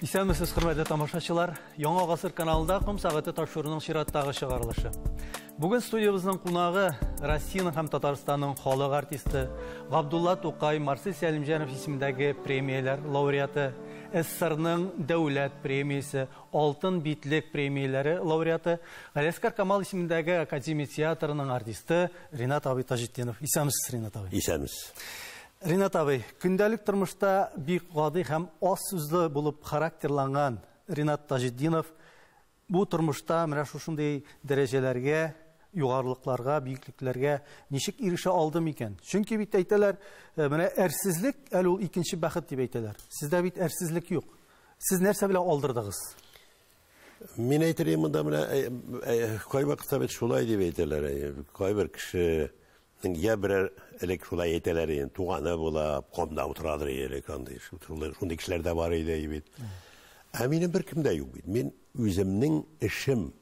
Исәнмесез, хөрмәтле тамашачылар. Яңа гасыр каналында Ком сәгате тапшыруның чираттагы чыгарылышы. Бүген студиябызның кунагы Россияның һәм Татарстанның халык артисты Габдулла Тукай Марсель Сәлимҗанов исемендәге премияләр лауреаты, СССРның дәүләт премиясе, Алтын битлек премияләре лауреаты, Галиәскәр Камал исемендәге Академия театрының артисты Ринат абый Таҗетдинов. Исәнмесез, Ринат абый. Исәнмесез. Ринат абый, көндәлек тормышта бик гади һәм аз сүзле булып характерланган Ринат Таҗетдинов бу тормышта менә шушындый дәрәҗәләргә, югарлыкларга, биеклекләргә ничек ирешә алды микән? Чөнки бит әйтәләр, менә әрсезлек әле ул икенче бәхет дип әйтәләр. Сездә бит әрсезлек юк. Сез нәрсә белән алдырдыгыз? Мин әйтәм, монда менә кайбер китап шулай дип әйтәләр. Кайбер кеше я берәр элек шулай әйтәләр, туганы була, комда утырадыр элек андый. Шундый кешеләр дә бар иде бит. Ә минем беркемдә юк бит. Мин үземнең эшем,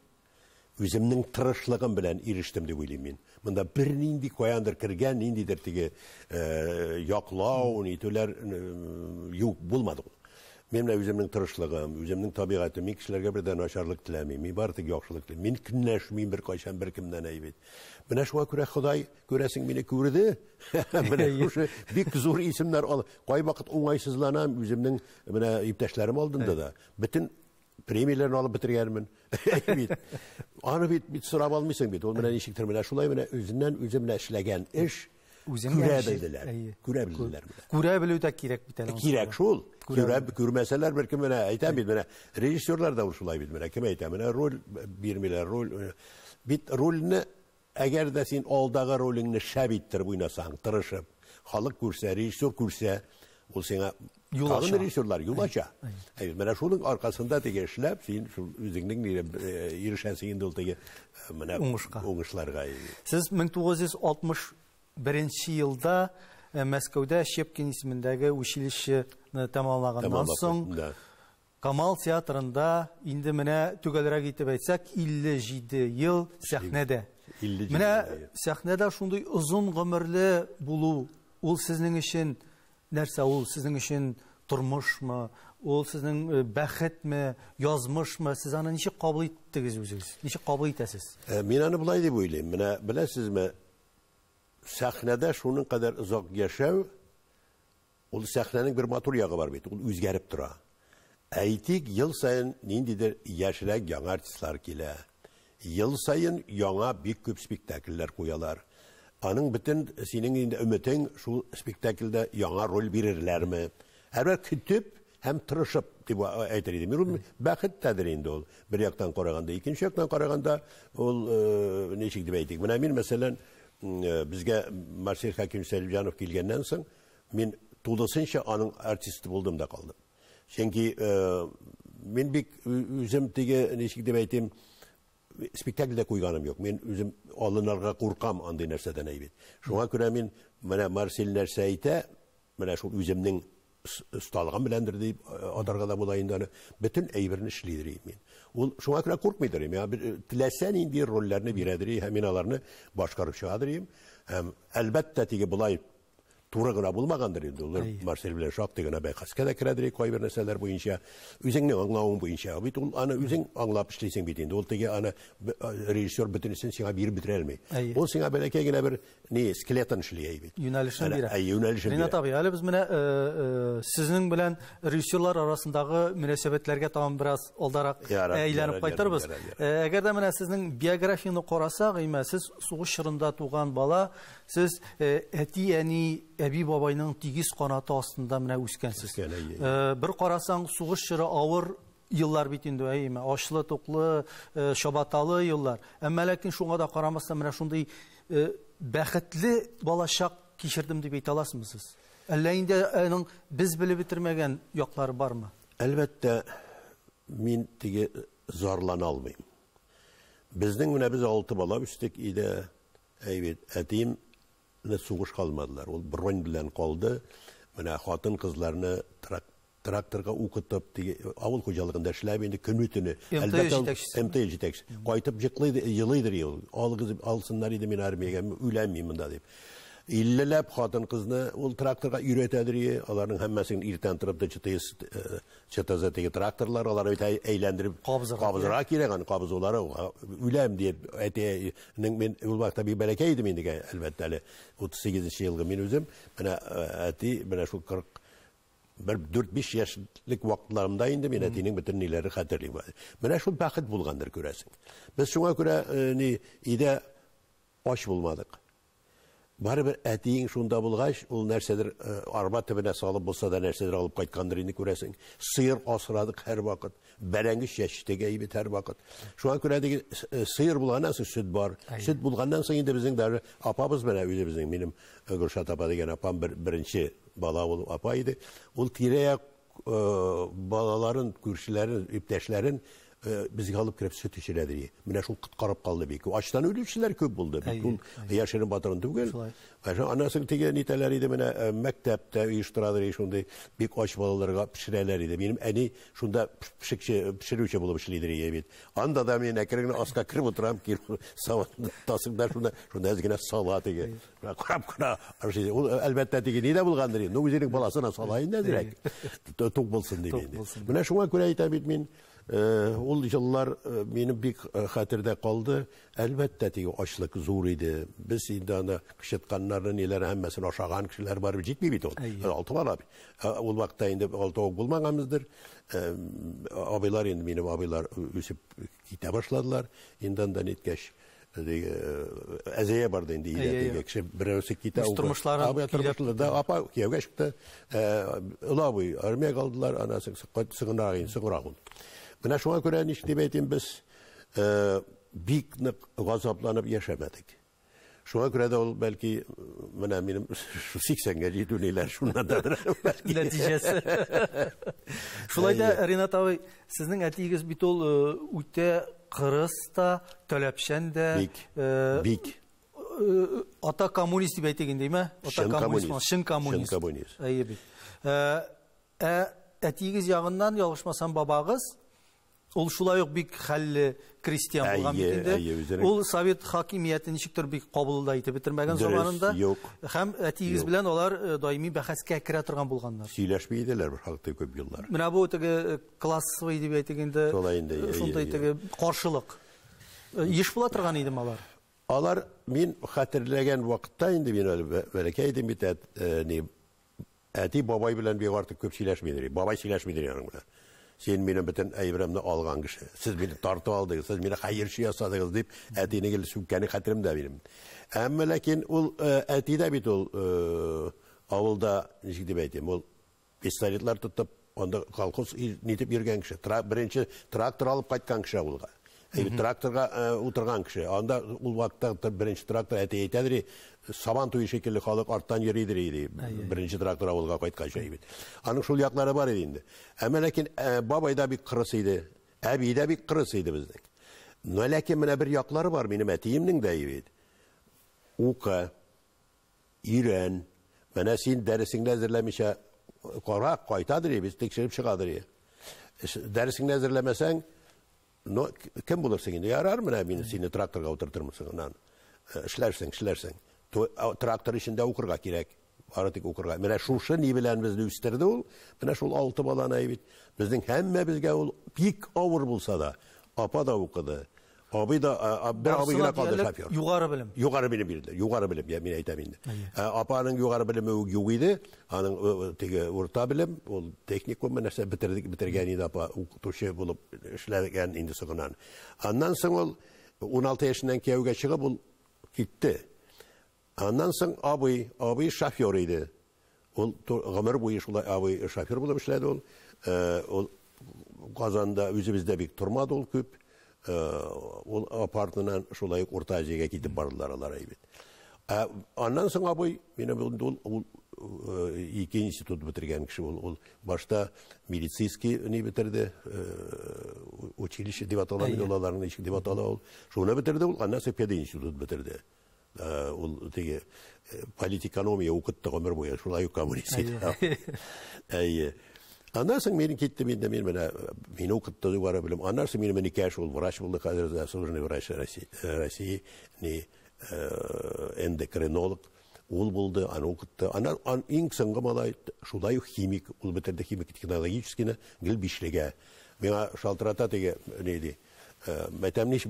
үземнең тырышлыгым белән ирештем дип уйлыйм мин. Монда бер нинди каяндыр кергән, ниндидер теге яклау, нитүләр юк булмады. Мен үземнең тырышлыгым, үземнең табигатым, мин кешеләргә бердән начарлык теләмим. Мин бары тик яхшылык телим. Мин көнләшмим беркайчан беркемдән әйбит. Менә шуңа күрә Ходай күрәсең мине күрде. Менә шушы бик зур исемнәр ал. Кай вакыт уңайсызланам үземнең менә иптәшләрем алдында да. Бөтен премияләрне алып бетергәнмен. Әйбит. Аны бит сорап алмыйсың бит. Ул менә ничектер менә шулай менә үзеннән үземне эшләгән эш күрә белделәр. Күрә белү дә кирәк бит әле. Кирәк шул. Күрмәсәләр беркем менә әйтәм бит менә режиссерлар да шулай бит менә кем әйтә менә роль бирмиләр роль бит рольне әгәр дә син алдагы ролеңне шәп иттереп уйнасаң тырышып халык күрсә режиссер күрсә ул сиңа тагын режиссерлар юл ача. Менә шуның аркасында теге эшләп син үзеңнең ирешәсең инде ул теге менә уңышларга. Сез 1961 елда Мәскәүдә Щепкин исемендәге училищены тәмамлаганнан соң Камал театрында инде менә түгәлрәк итеп әйтсәк 57 ел сәхнәдә. Менә сәхнәдә шундый озын гомерле булу, ул сезнең өчен нәрсә, ул сезнең өчен тормышмы, ул сезнең бәхетме, язмышмы, сез аны ничек кабул иттегез үзегез? Ничек кабул итәсез? Мин аны булай дип уйлыйм. Менә беләсезме, сәхнәдә шуның кадәр озак яшәү, ул сәхнәнең бер матур ягы бар бит, ул үзгәреп тора. Әйтик, ел сайын ниндидер яшьрәк яңа артистлар килә. Ел сайын яңа бик күп спектакльләр куялар. Аның бөтен синең инде өметең шул спектакльдә яңа роль бирерләрме? Һәрбер көтеп һәм тырышып дип әйтер идем. Мин бәхеттәдер инде ул. Бер яктан караганда, икенче яктан караганда ул ничек дип әйтик. Менә мин мәсәлән безгә Марсель Сәлимҗанов килгәннән соң мин тулысынча аның артисты булдым да калдым. Чөнки мин бик үзем теге ничек дип әйтим, спектакльдә куйганым юк. Мин үзем алынырга куркам андый нәрсәдән әйбит. Шуңа күрә мин менә Марсель нәрсә әйтә, менә шул үземнең осталыгым беләндер дип атарга да була инде. Бөтен әйберне эшлидер мин. Ул шуңа күрә куркмыйдыр. Теләсә нинди рольләрне бирәдер, һәм мин аларны башкарып чыгадыр. Һәм әлбәттә теге булай туры гына булмагандыр инде. Ул Марсель белән шактый гына бәхәскә дә керәдер кайбер нәрсәләр буенча, үзеңнең аңлавың буенча. Бит ул аны үзең аңлап эшлисең бит инде. Ул теге аны режиссер бөтенесен сиңа биреп бетерә алмый. Ул сиңа бәләкәй генә бер скелетын эшли бит. Юнәлешен бирә. Юнәлешен бирә. Ринат абый, әле без менә сезнең белән режиссерлар арасындагы мөнәсәбәтләргә тагын бераз алдарак әйләнеп кайтырбыз. Әгәр дә менә сезнең биографияны карасак, сез сугыш чорында туган бала, сез әти-әни әби бабайның тигез канаты астында менә үскәнсез. Бер карасаң сугыш чоры авыр еллар бит инде, ачлы, туклы, шабаталы еллар. Әмма ләкин шуңа да карамастан менә шундый бәхетле балачак кичердем дип әйтә аласызмы сез? Әллә инде аның без белеп бетермәгән яклары бармы? Әлбәттә, мин теге зарлана алмыйм. Безнең менә без 6 бала үстек иде, әйбит, әтием сугыш калмадылар. Ул бронь белән калды. Менә хатын кызларны тракторга укытып, авыл хуҗалыгында эшләп инде көнүтүне. Әлбәттә, МТ җитәкче. Кайтып җыклыйдыр, елыйдыр ел. Алсыннар иде мин армиягә, үләмим монда дип. иллеләп хатын кызны ул тракторга өйрәтәдер, аларның һәммәсен иртән торып да чытаза теге тракторлар, алар бит әйләндереп кабызырга кирәк, аны кабызулары үләм дип әтинең мен ул вакытта бик бәләкәй идем инде, әлбәттә әле 38 елгы мин үзем, менә әти менә шул 4-5 яшьлек вакытларымда инде мин әтинең бөтен ниләре хәтерлим. Менә шул бәхет булгандыр күрәсең. Без шуңа күрә өйдә ач булмадык. Барыбер әтиң шунда булгач, ул нәрсәдер арба төбенә салып булса да нәрсәдер алып кайткандыр инде күрәсең. Сыер асрадык һәр вакыт, бәрәңге чәчтәгә әйбәт һәр вакыт. Шуңа күрә диге сыер булганнан соң сөт бар. Сөт булганнан соң инде безнең дә апабыз менә үзебезнең, минем Гөлшат апа дигән апам беренче бала булып апа иде. Ул тирә-як балаларын, күршеләрен, иптәшләрен bizga alып kirib süt içirədir. Менә шул кыткарып калды бик. Ачтан үлүчеләр күп булды. Ул яшерен батырын түгел. Анасын тигән нитәләр иде, менә мәктәптә оештырадыр шундый бик ач балаларга пешерәләр иде. Минем әни шунда пешерүче булып эшлидер бит. Анда да мин әкрен аска кирип утырам, савытны тасыңда шунда әзгенә сала тиге. Карап-кара, ул әлбәттә тиге нидә булгандыр. Ну үзенең баласына сала инде дирәк. Тук булсын диде. Менә шуңа күрә әйтәм бит мин. Ул җыллар минем бик хәтердә калды. Әлбәттә теге ачлык зур иде. Без инде аны кычытканнарны ниләр һәммәсен ашаган кешеләр бар, җитми бит ул. 6 бала. Ул вакытта инде 6 булмаганбыздыр. Абыйлар инде минем абыйлар үсеп китә башладылар. Инде анда неткәч әзәя барды инде идәтегә кеше берәүсе китә. Тормышларда апа кияүгә чыкты. Улабый армиягә алдылар, анасы сыгынагын. Менә шуңа күрә дип әйтим, без бик нык газапланып яшәмәдек. Шуңа күрә дә ул бәлки менә минем 80-гә җитү ниләр шундадыр. Нәтиҗәсе. Шулай да Ринат абый, сезнең әтиегез бит ул үтә кырыс та, таләпчән дә, бик ата коммунист дип әйтегендәйме? Ата коммунист, шын коммунист. Әйе бит. Әтиегез ягыннан ялгышмасам бабагыз ул шулай ук бик хәлле крестьян булган бит инде. Ул совет хакимиятен ничектер бик кабулда итеп бетермәгән заманында. Һәм әтиегез белән алар даими бәхәскә керә торган булганнар. Сөйләшми иделәр бер хакта күп еллар. Менә бу теге классовый дип әйтегәндә, шундай теге каршылык. Еш була торган идем алар. Алар мин хәтерләгән вакытта инде мин бәләкәй идем бит, әти бабай белән бик артык күп сөйләшмидер. Бабай сөйләшмидер аның белән. Сен минем бөтен әйберемне алган кеше. Сез мине тартып алдыгыз, сез мине хәерче ясадыгыз дип әтинең сүккәне хәтеремдә минем. Әмма ләкин ул әтидә бит ул авылда ничек дип әйтим, ул пистолетлар тотып, анда колхоз нитеп йөргән кеше. Беренче трактор алып кайткан кеше авылга. Тракторга утырган кеше. Анда ул вакытта беренче трактор әйтәдер, сабан туй шикелле халык арттан йөридер иде. Беренче трактор авылга кайткан җай бит. Аның шул яклары бар иде инде. Әмма ләкин бабайда бик кырыс иде. Әбидә бик кырыс иде безнең. Но ләкин менә бер яклары бар минем әтиемнең дә бит. Ука, ирән, менә син дәресеңне әзерләмичә карак кайтадыр, без тикшереп чыгадыр. Дәресеңне әзерләмәсәң, no, kim bulursun indi? Yarar mı ne beni seni traktörga oturtur musun? İşlersen. Traktör içinde okurga gerek. Aratik okurga. Mene şuşu ni bilen bizde üsterde ol. Mene şul 6 balana evit. Bizden hemme bizge ol pik ağır bulsa da. Apa da okudu. Abi da bir abi yine kaldı şoför. Yukarı bilim ya mine aytaminde. Apanın yukarı bilimi yuğuydu. Anın tege orta bilim, ol teknikum menese bitirgen idi apa tuşe bulup işlerken indi sıkınan. Ondan sonra 16 yaşından kevge çıkıp ol gitti. Ondan sonra abi şoför idi. Ol ömür boyu şulay abi şoför bulup işledi ol. Ol Kazanda özümüzde bir turmadı ol küp. Ol apartından şulay Orta Aziya'ya gidip bardılar alara evet. Ondan sonra abi benim ol iki institut bitirgen kişi ol başta medisinski ne bitirdi училище divat alan yollarında işi divat ala ol şunu bitirdi ol ondan sonra pedi institut bitirdi. Ol tege politikonomiya okuttu ömür boyu şulay komünist. Ondan sonra benim gitti beni okuttu yukarı bilim. Ondan sonra benim nikah ol vraç buldu kadar zaslуженный врач России, ne endokrinolog. Ул булды, аны укытты. Ана иң соңгы малай шулай химик, ул бетерде химик-технологическийны гел 5-легә. Миңа шалтырата теге нейди. Мәктәпне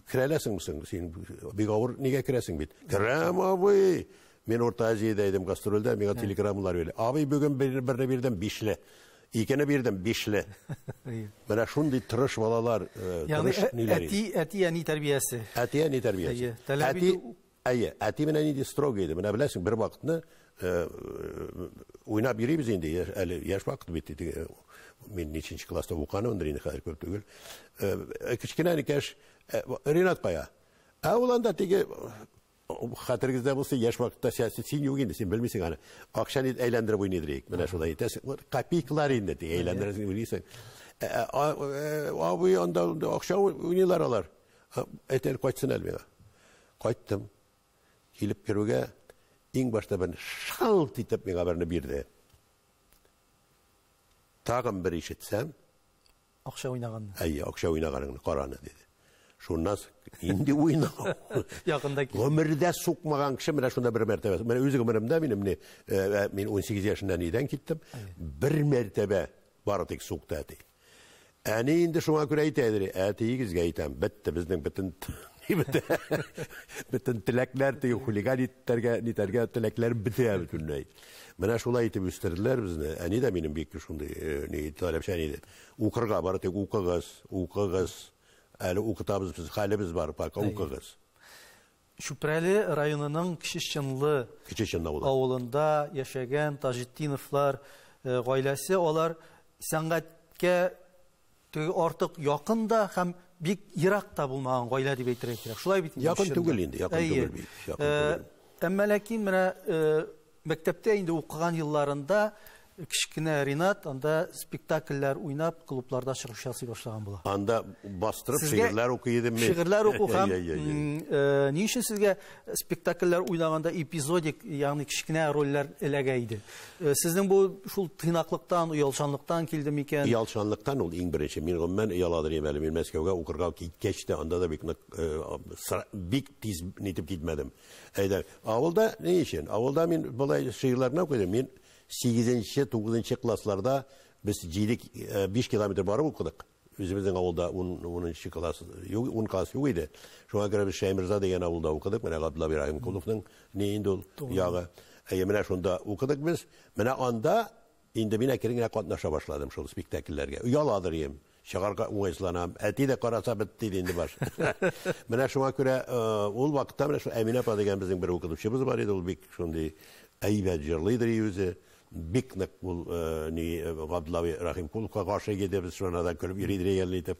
керәләсеңме? Син бик авыр нигә керәсең бит? Керәм абый. Мен Орта Азиядә идем гастрольдә, миңа телеграммалар бирде. Абый бүген берне бирдем 5-ле. Икене бирдем 5-ле. Менә шундый тырыш балалар, тырыш ниләр. Әти әни тәрбиясе. Әти әни тәрбиясе. Әти менә нинди строг иде. Менә беләсең, бер вакытны уйнап йөрибез инде, әле яшь вакыт бит. Мен ниченче класста уканым, инде хәзер күп түгел. Кичкенә никәш Ринат кая. Ул анда теге хәтергездә булса, яшь вакытта син юк инде, син белмисең аны. Акчаны әйләндереп уйныйдыр. Менә шулай итәсең. Копейкалар инде әйләндерәсең уйлыйсың. Абый анда акча уйныйлар алар. Әйтер кайтсын әле миңа. Кайттым. Килеп керүгә иң башта бер шалт итеп миңа берне бирде. Тагын бер ишетсәм, акча уйнаганны. Акча уйнаганыңны караны диде. Шуннан инде уйна. Якында гомердә сукмаган кеше менә шунда бер мәртәбә. Менә үзе гомеремдә мен 18 яшында нидән киттем. Бер мәртәбә бары тик сукты әти. Әни инде шуңа күрә әйтәдер. Әтигезгә әйтәм, бетте безнең бөтен теләкләр теге хулиган итәргә теләкләр бетә бөтенләй. Менә шулай итеп үстерделәр безне. Әни дә минем бик шундый таләпчән иде. Укырга бары тик укыгыз. Әле укытабыз без, хәлебез бар, пока укыгыз. Шүпрәле районының Кечеченлы авылында яшәгән Таҗетдиновлар гаиләсе, алар сәнгатькә артык якын да һәм бик еракта булмаган гаилә дип әйтергә кирәк. Шулай бит инде. Якын түгел инде, якын түгел бит. Әмма ләкин менә мәктәптә инде укыган елларында кичкенә Ринат анда спектакльләр уйнап, клубларда чыгыш ясый башлаган була. Анда бастырып шигырьләр укыйдым мин. Шигырьләр уку һәм ни өчен сезгә спектакльләр уйнаганда эпизодик, ягъни кичкенә рольләр эләгә иде? Сезнең бу шул тыйнаклыктан, уялчанлыктан килде микән? Уялчанлыктан ул иң беренче. Мин гомумән уяладыр әле. Мин Мәскәүгә укырга киткәч тә анда да бик тиз нитеп китмәдем. Әйдә, авылда ни өчен? Авылда мин булай шигырьләрне укыдым. Мин 8-9 классларда без 5 километр барып укыдык. Үзебезнең авылда 10 класс, 10 класс юк иде. Шуңа күрә без Шәймирза дигән авылда укыдык. Менә Габдулла Ибраһимовның ни инде ул ягы. Менә шунда укыдык без. Менә анда инде мин әкрен катнаша башладым шул спектакльләргә. Уяладыр идем. Чыгарга уңайсызланам. Әти дә караса бетте инде баш. Менә шуңа күрә ул вакытта менә шу Әминә апа дигән безнең бер укытучыбыз бар иде. Ул бик шундый әйбәт җырлыйдыр үзе. Бик нык ул Габдулла Ибраһимовка каршы иде, без шунадан көлеп йөридер икән итеп.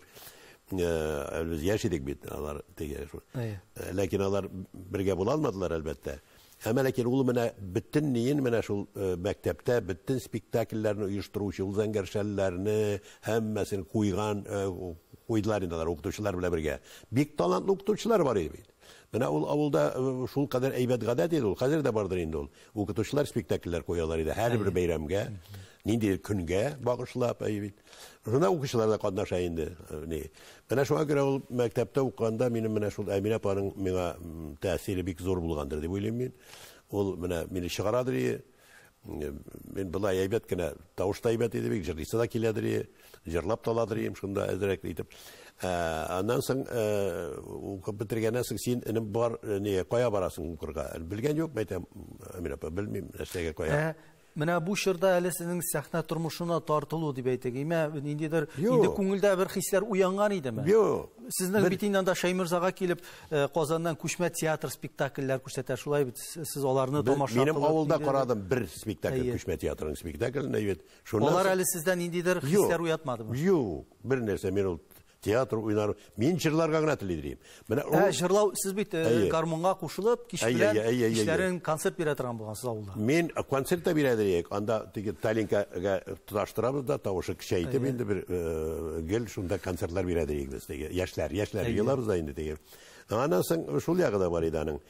Без яшь идек бит алар теге шу. Ләкин алар бергә була алмадылар әлбәттә. Әмма ләкин ул менә бөтен ниен менә шул мәктәптә бөтен спектакльләрне оештыручы, ул зәңгәршәлләрне һәммәсен куйдылар инде алар укытучылар белән бергә. Бик талантлы укытучылар бар иде бит. Менә ул авылда шул кадәр әйбәт гадәт иде ул. Хәзер дә бардыр инде ул. Укытучылар спектакльләр куялар иде һәр бер бәйрәмгә, нинди көнгә багышлап әйбит. Шуңа укучылар да катнаша инде. Менә шуңа күрә ул мәктәптә укыганда минем менә шул Әминә апаның миңа тәэсире бик зур булгандыр дип уйлыйм мин. Ул менә мине чыгарадыр иде. Мен былай әйбәт кенә тавышта әйбәт иде бик, җырлыйсы да киләдер иде. Җырлап таладыр идем шунда әзрәк итеп. Аннан соң укып бетергәннән соң син инем бар, кая барасың укырга? Белгән юк, әйтәм, Әминә апа, белмим, нәрсәгә кая. Менә бу чорда әле сезнең сәхнә тормышына тартылу дип әйтик. Инде күңелдә бер хисләр уянган идеме? Юк. Сезнең бит инде Шәймирзага килеп Казаннан күчмә театр спектакльләр күрсәтә. Шулай бит сез аларны тамаша кылдык. Минем авылда карадым бер спектакль, күчмә театрның спектаклен, әйбәт. Алар әле сездән ниндидер хисләр уятмадымы? Юк, бер нәрсә мен ул театр уйнар. Мин җырларга гына телидем. Менә җырлау сез бит гармунга кушылып, кич белән кичләрен концерт бирә торган булгансыз авылда. Мен концерт та бирәдер. Анда теге Талинкага тоташтырабыз да, тавышы кичәйтеп инде бер гел шунда концертлар бирәдер без теге. Яшьләр елларыбыз да инде теге. Аннан соң шул ягы да бар иде аның.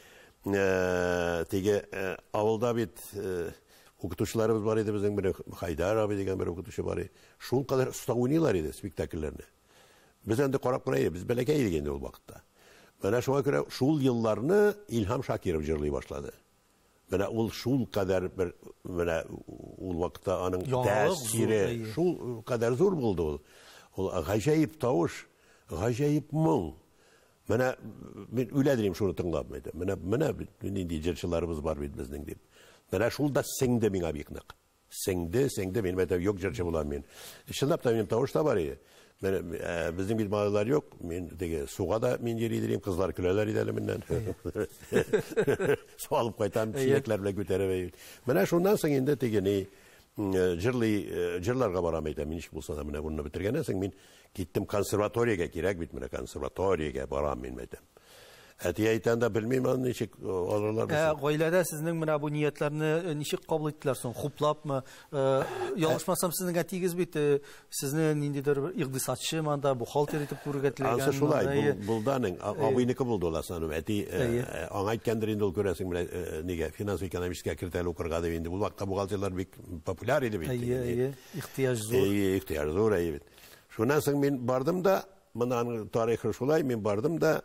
Теге авылда бит укытучыларыбыз бар иде безнең бер Хайдар абый дигән бер укытучы бар иде. Шул кадәр оста уйныйлар иде спектакльләрне. Без инде карап кына идек, без бәләкәй идек инде ул вакытта. Менә шуңа күрә шул елларны Илһам Шакиров җырлый башлады. Менә ул шул кадәр бер менә ул вакытта аның тәэсире шул кадәр зур булды ул. Ул гаҗәеп тавыш, гаҗәеп моң. Менә мин үләдерим шуны тыңлап мәйтә. Менә нинди җырчыларыбыз бар бит безнең дип. Менә шул да сеңде миңа бик нык. Сеңде, мин мәйтә юк җырчы булам мин. Чынлап та минем тавыш та бар иде. Безнең бит малайлар юк, мин теге суга да мин йөридем, кызлар көләләр иде әле миннән. Су алып кайтам, чиләкләр белән күтәреп. Менә шуннан соң инде теге ни җырларга барам әйтәм, мин ничек булса да менә буны бетергәннән соң мин киттем консерваториягә, кирәк бит менә консерваториягә барам мин әйтәм. Әти әйтәндә белмим аны ничек алырлар. Гаиләдә сезнең менә бу ниятләрне ничек кабул иттеләр соң? Хуплапмы? Ялгышмасам сезнең әтигез бит сезне ниндидер игътисадчы, мында бухгалтер итеп күрергә теләгән. Ансы шулай, булданың абыйныкы булды ул асаны. Әти аңа әйткәндер инде ул күрәсең менә нигә финанс-экономическая критерий укырга дип инде. Бу вакытта бухгалтерлар бик популяр иде бит. Ихтыяҗ зур. Ихтыяҗ зур бит. Шуннан соң мин бардым да Мынан тарихы шулай, мин бардым да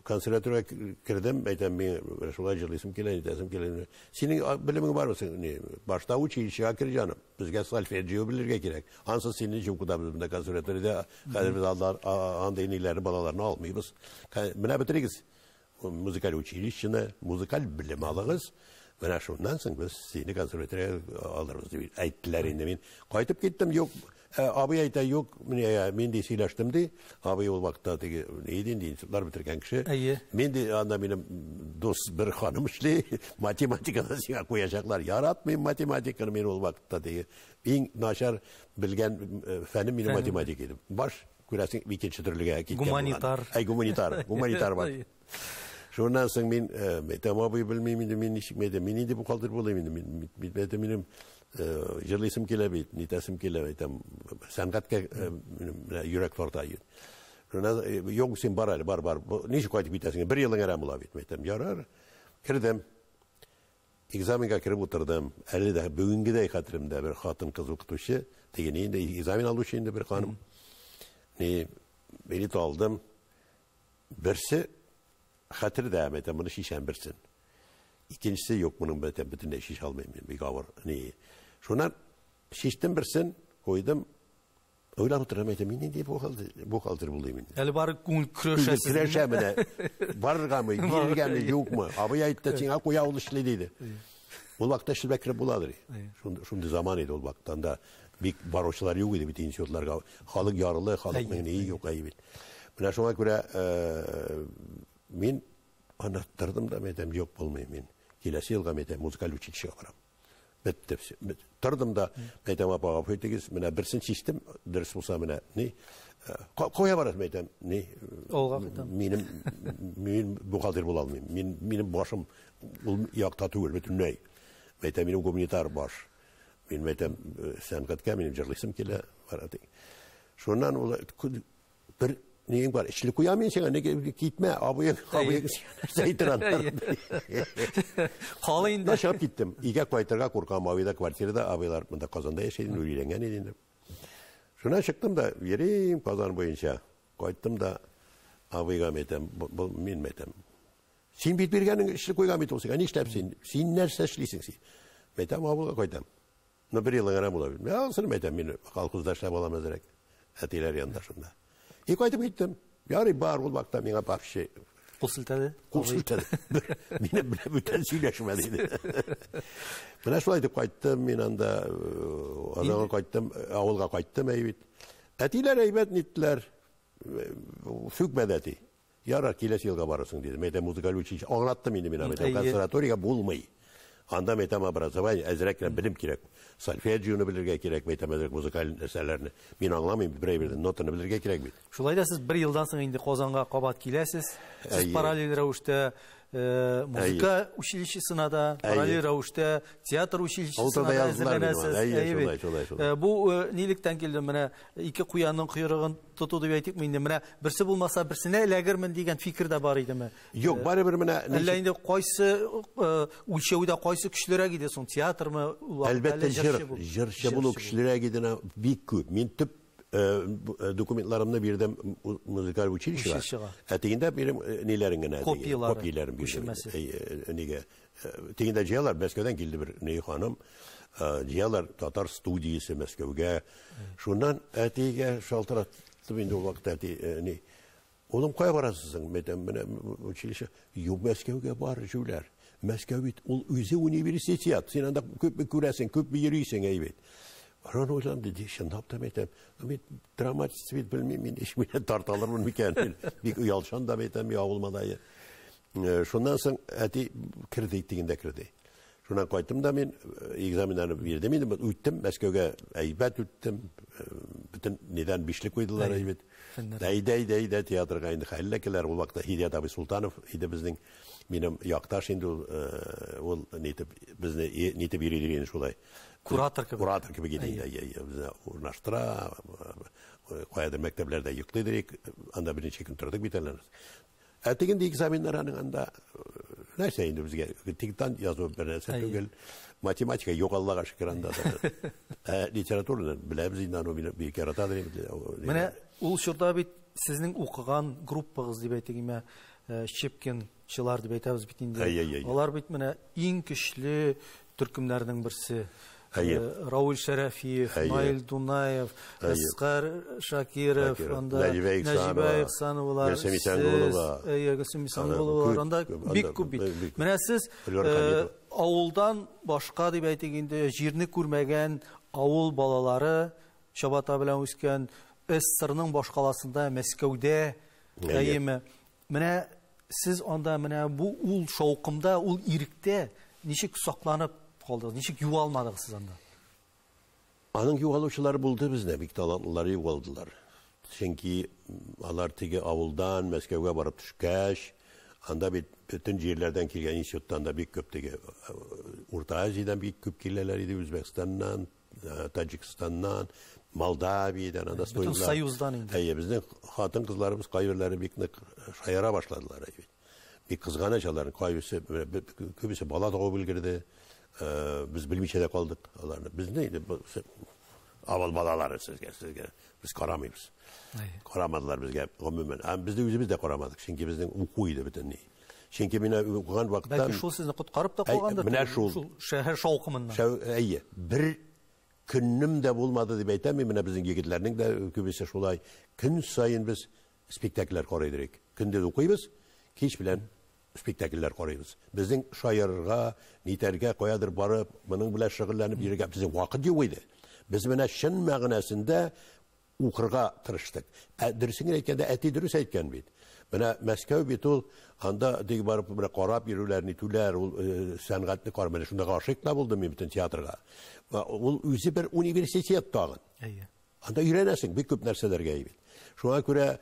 консерваториягә кирдем, әйтәм, мин шулай җырлыйсым килә, әйтәсем килә. Синең белемең бармы син? Башта училищега кир җаным. Безгә сольфеджио белергә кирәк. Ансы синең җым куда бездә консерваториядә хәзер без андай ниләрне балаларны алмыйбыз. Менә бетерегез. Музыкаль училищене, музыкаль белем алыгыз. Менә шуннан соң без сине консерваториягә алырбыз дип әйттеләр инде. Мин кайтып киттем, юк. Абый әйтә, юк, мин дә сөйләштем ди. Абый ул вакытта теге иден институтлар бетергән кеше. Мин дә анда минем дус бер ханым эшли, математиканы сиңа куячаклар. Яратмыйм математиканы мин ул вакытта теге. Иң начар белгән фәнем минем математика иде. Баш күрәсең икенче төрлегә киткән. Гуманитар бар. Шуннан соң мин әйтәм, абый белмим инде, мин ничек мәйдәм, мин инде бухгалтер булыйм инде, минем җырлыйсым килә бит, нитәсем килә, әйтәм, сәнгатькә йөрәк тарта иде. Шуннан юк, син бар әле, бар. Ничек кайтып китәсең? Бер елың әрәм була бит, әйтәм, ярар. Кирдем. Экзаменга киреп утырдым. Әле дә бүгенгедәй хәтеремдә бер хатын кыз укытучы, тегене инде экзамен алучы инде бер ханым. Билет алдым. Берсе хәтердә, әйтәм, моны шишәм берсен. İkincisi yok bunun bütün de şiş almayayım bir kavur. Şundan şiştim birsin koydum. Öyle hatırlamaydım. Yine diye buhaltır bulayım. Yani bari küreşesin. Küreşemine. Varırga mı? Girgen mi? Yok mu? Abi ayıtta çinga koya oluşluydu. O vakta şilbekre buladır. Şimdi zamanıydı o vaktan da. Bir baroşlar yok idi. Bütün inşaatlar. Halık yarılı. Halık neyi yok ayıbı. Buna şuna göre min anlattırdım da medem yok bulmayayım min. Kilesi yılga medem müzikal uçuşa varam. Tırdım da medem apağa föytegiz. Mine birsin çiştim. Ders bulsa mine ne? Koya varız medem ne? Min buhaldir bulalmayayım. Minim başım yakta tüyür bütün ney. Medem minim komünitar baş. Min medem sənqatka minim jırlısım kile var. Şundan bir neyim var? İşli kuyamayın sana ne gitme abiye saytıran. Halayında şap gittim. İge kaytarga korkam abide kvartirada abiler bunda Kazanda yaşaydın öylengen edindim. Şuna çıktım da vereyim Kazan boyunca. Kayttım da abiye metem min metem. Sin bit birgenin işli kuyamayın olsa ne işlepsin? Sin nerse işlisin sin. Metem abiye kayttım. Ne bir yılın aram olabilir. Ya seni metem beni kalkuzdaşlar olamaz direkt. Etiler yanında şunda. İlk ayda gittim. Yarı bar ol vakta bana bir şey. Konsultede. Mine bütün söyleşmediydi. Ben şöyle de kayıttım. Mine anda adama kayıttım. Avulga kayıttım eyvit. Etiler eyvet nittiler. Hükmedeti. Yarar kilesi yılga barasın dedi. Mete müzikal uçuş. Anlattım yine mine. Mete konservatoriya bulmayı. Anda metem образование, ezrekle bilim kirek. Solfejiyonu bilirge kirek, metem ezrek müzikal eserlerini. Min anlamayım, birey notunu bilirge kirek bit. Şulay da siz bir yıldan sonra indi Kozan'a qabat kilesiz. Siz paralel ravuşta muzika училищесine da, paralel ravuşta tiyatr училищесine da ezirlenesiz. Bu nilikten geldi mene iki kuyanın kuyruğun tutudu deytik mi indi mene birisi bulmasa birisine elegirmin degan fikir de var idi mi? Yok, bari bir mene Әллә инде кайсы үлчәүдә кайсы көчләргә гидесең? Театрмы? Әлбәттә җырчы булу көчләргә гидене бик күп. Мин төп dokumentlarımda bir de müzikal училище var. Teginde benim nelerin gene kopyalarım bir teginde ciyalar Moskov'dan geldi bir ney hanım. Ciyalar Tatar studiyası Moskov'a. Şundan tege şaltırattı bende o vakit ne oğlum koya barasısın metem училище yok Moskov'a var jüler. Moskova ol üze üniversitet. Sen anda köp bir küresin, köp bir yürüysen evet. Aran oylam dedi, şındap da metem. Met dramatist bir bilmem işmine tartalır mı mükemmel. Bir uyalşan da metem ya olmadayı. Şundan sonra eti kirdi kirdi. Şundan koydum da men egzaminlerini verdim. Men üttim Moskov'a aybet üttim. Bütün neden bişlik koydular aybet. Day tiyatroga indi hallekeler o vakta Hidayat abi Sultanov idi bizning benim yaktaş indi ol bizni netip yeridirin şolay. Kurator gibi gideydi. Bizni urnaştıra koyadır mekteplerde yükledirik. Anda birinci gün turduk biterlerimiz. Ertegin de egzaminlerin anda neyse indi bizge. Tiktan yazıp berneset tügel. Matematika yok Allah'a şükür anda. Literatürden bilemiz indan o bir kere atadır. Mene ul şurada bir sizin okugan gruppanız diye aytayım. Şepkinçiler diye aytабыз bitinde. Onlar bit mene en güçlü türkümlerden birisi. Raul Şerefiyev, Nail Dunayev, Asgar Şakirov, Nacibe İhsanovalar, Gülsüm İhsanovalar, onda bik küp bit. Mene siz avuldan başka diye aytayım jirini kurmagan avul balaları Şabata bilen üsken SSR'ның başkalasında Moskov'da ayımı. Mene siz onda mene bu ul şovqımda, ul irikte nişik saklanıp kaldı, nişik yuvalmadıq siz onda? Anın yuvalışıları buldu bizde, bir talantlıları yuvaldılar. Çünkü alar tigi avuldan Moskov'a barıp düşkəş, anda bütün yerlerden kelgen instituttan da bir köp tigi Orta Asya'dan bir köp kelleler idi, Özbekistan'dan, Tacikistan'dan, Moldaviya'dan anda bütün Sayuz'dan indi. Bizden hatın kızlarımız kayırları bir şayara başladılar. Bir kızganaçaların kayısı, köbüsü bala doğu bilgirdi. Biz bilmişe kaldık. Biz neydi? Aval balaları sizge. Biz karamayız. Karamadılar bizge. Biz de yüzümüz de karamadık. Çünkü bizden ukuydu bütün neyi. Çünkü bine okuyan vakittan... Belki şu sizni kutkarıp da koğandır. Şu şehir şovkımından. Bir künnüm de bulmadı diye aytam ben bizim yigitlerning de köbüsü şolay gün sayın biz spektakler koydurik. Günde okuyuz, hiç bilen spektakler koyuyoruz. Bizim şairga, niterge koyadır barıp, bunun bilen şıgıllanıp yürüge bizim vakit yok idi. Biz mene şın mağnasında ukurga tırıştık. Dürüsün etkende eti dürüs etken bit. Bana Moskova bitul anda dik barıp bana korap yürülerini tüler, sanatını kormeli. Şunda karşılıkla buldum bütün tiyatroga. Ol özü bir üniversitet tağın. Anda öğrenesin bir köp narsalarga bit. Şuna göre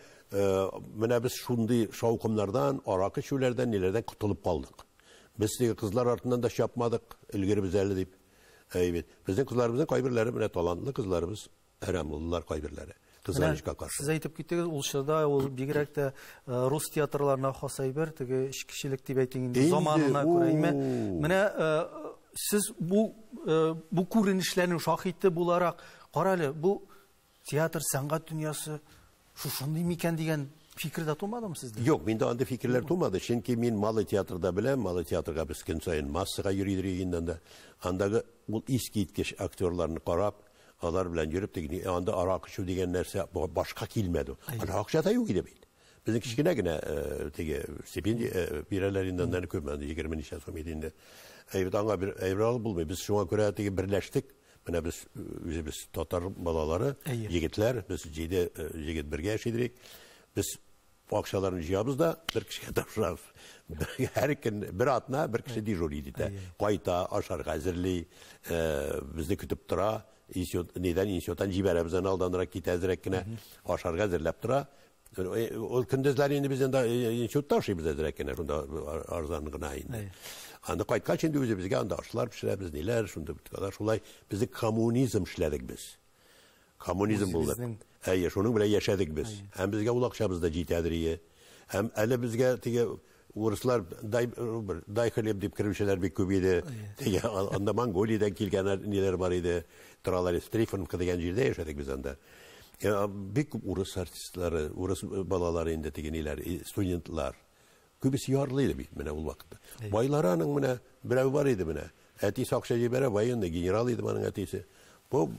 mene biz şundi şavkumlardan, arakı şulerden, nelerden kutulup kaldık. Biz kızlar ardından da yapmadık, ilgiri biz elde deyip. Bizim kızlarımızın kaybırları, mene talantlı kızlarımız, Eramlılar kaybırları. Kızlarışka karşı. Siz aytıp gittiniz, ulşada, ol bigirek de Rus tiyatrolarına xasay bir, tege işkişilik deyip aytingen zamanına göreyme. Mene siz bu kurinişlerin şahidi bularak, qarali, bu tiyatr, sanat dünyası şunday miken degen fikirde tutmadı mı sizde? Yok, mende anda fikirler tutmadı. Çünkü men malı tiyatroda bilen, malı tiyatroga biz gün sayın massıga yürüydürüyünden de andagı bu eski itkeş aktörlerini qarap, alar bilen yürüp de anda arakışı degen nerse başka kilmedi. Arakışı da yok idi beydi. Bizim kiçkinegine stipendi birelerinden de köpmendi 20 nişan somedinde. Evet, anga bir evral bulmuyor. Biz şuna göre birleştik. Mene biz Tatar balaları, yigitler, biz yigit birge yaşaydık. Biz bu akşaların jiyabız da bir kişiye davranırız. Her gün bir atına bir kişi dijoriydi de. Qayta, aşarı hazırlı, bizni kütüp tura. Neden inisiyotan ciberemizden aldandırak gitezdirekkine aşarı hazırlayıp tura. O kündüzleri bizden de inisiyotta aşıyı bize direkkine. Şunda arzanlığına indi. Anda qaytkaç indi özü bizge anda aşılar pişiremiz neler, şunda bir kadar şulay. Bizi komünizm işledik biz. Komünizm bulduk. Şunun bile yaşadık biz. Hem bizge ulakşabızda citediriye. Hem ele bizge Uruslar dayxilib deyip kirmişler bir kübiydi. Anda Mongoliya'dan kelgenler neler var idi. Tralar Strifon kıdegen jirde yaşadık biz anda. Bek urus artistleri, urus balaları indi tegeniler, studentlar. Kübisi yarlıydı bitmene ol vakitte. Baylarının mene bir var idi mene. Etisi akşacı bere bayında generalıydı benim etisi. Bu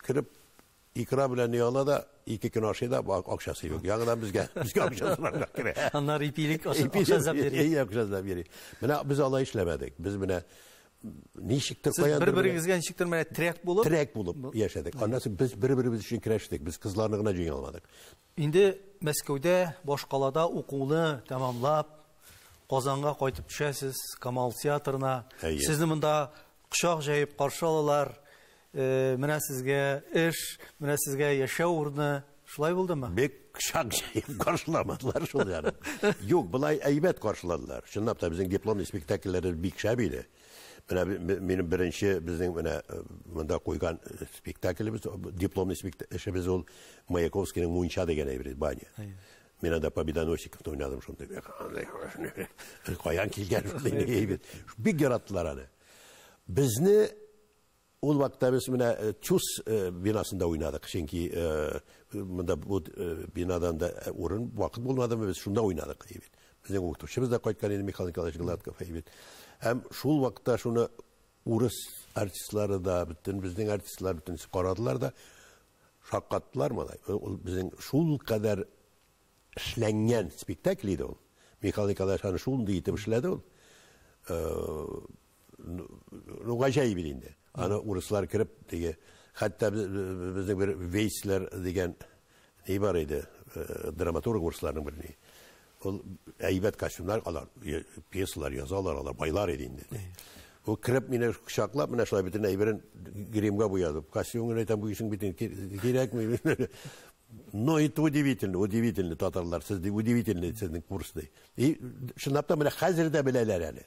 kirip ikra bilen yala da iki gün aşağıda akşası yok. Yanından bizge akşası var. Onlar ipilik akşazda beri. İyi akşazda beri. Mene biz Allah işlemedik. Biz mene nişiktir koyandır. Siz bir-birinizge nişiktir mene trek bulup? Trek bulup yaşadık. Annesi biz bir-birimiz için kireştik. Biz kızlarına cüng almadık. Indi Meskow'da, Boşqalada okulu tamamlap, Qozonga qaytib tushasiz, Kamal teatrına. Sizni bunda quchoq jayib qarshi olalar. Mana sizga ish, mana sizga yashaw o'rni, shulay bo'ldimi? Bek quchoq jayib qarshilamadılar shul yani. Yo'q, bulay aybat qarshiladilar. Shundab da bizning diplom spektaklleri bek şabiydi. Benim birinci bizning bunda qo'ygan spektaklimiz diplomli spektaklimiz ol Mayakovskiyning Muncha degan aybi banya. Men de Pobedonosikovni oynadim shunda. Qo'yan kelgan aybi. Bek yarattılar hani. Bizni ol vaqtda biz Chus binasında oynadık. Çünkü bu binadan da o'rin vaqt bo'lmadimi biz shunda oynadık aybi. Bizning o'qituvchimiz da qaytgan edi Mikhail Nikolaevich Gladkov aybi. Hem şul vaqtda şunu urus artistleri da bütün bizning artistler bütün qaradılar da şaqqattılar mı? Bizning şul kadar işlengen spektakliydi o. Mikhail Nikolaevich hani şul deyip işledi o. Gajayib indi. Ana uruslar kirip diye hatta bizning bir Weissler degan ne var idi? Dramaturg uruslarının birini. Aybat kostyumlar alar, piyesalar yazarlar alar, baylar edindi. O kirip mine kuşaklap mine şulay bütün ayberin grimga boyadı. Kostyumun aytan bu işin bütün gerek mi? No, это удивительно, Tatarlar siz de удивительно sizin kursda. Şundapta mine hazırda bileler yani.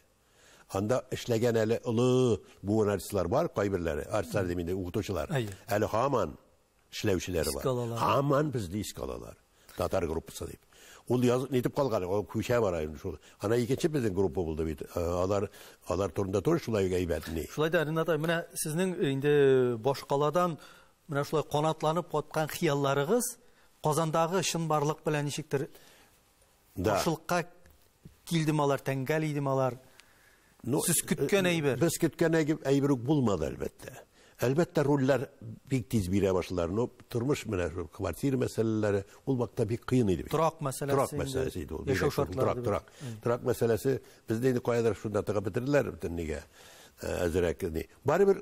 Anda işlegen eli ılı bu artistler var, kaybirleri, artistler deminde uğutuşular. Eli haman işlevçileri var. Haman bizde iskalalar. Tatar grupası deyip. Ol yazıp netip kalgan, o kuşa var ayın şu. Ana ikinci bizim grubu buldu bit. Alar turunda tur şulay gaybetini. Şulay da Rinat ay, mene sizning indi Boşqaladan mene şulay qanatlanıp qotqan xiyallarınız Qozondagi şın barlıq bilen nişiktir? Qoşulqa kildimalar, tengal idimalar. Siz kütken ayber. Biz kütken ayberuk bulmadı elbette. Elbette roller big tiz bire başlar. No turmuş mene kvartir meseleleri ol vakta bir kıyın idi. Turak meselesi. Turak meselesiydi o. Yaşam şartları. Turak meselesi bizde indi koyarlar şundan tıka bitirirler bütün nige. Azrak ni. Bari bir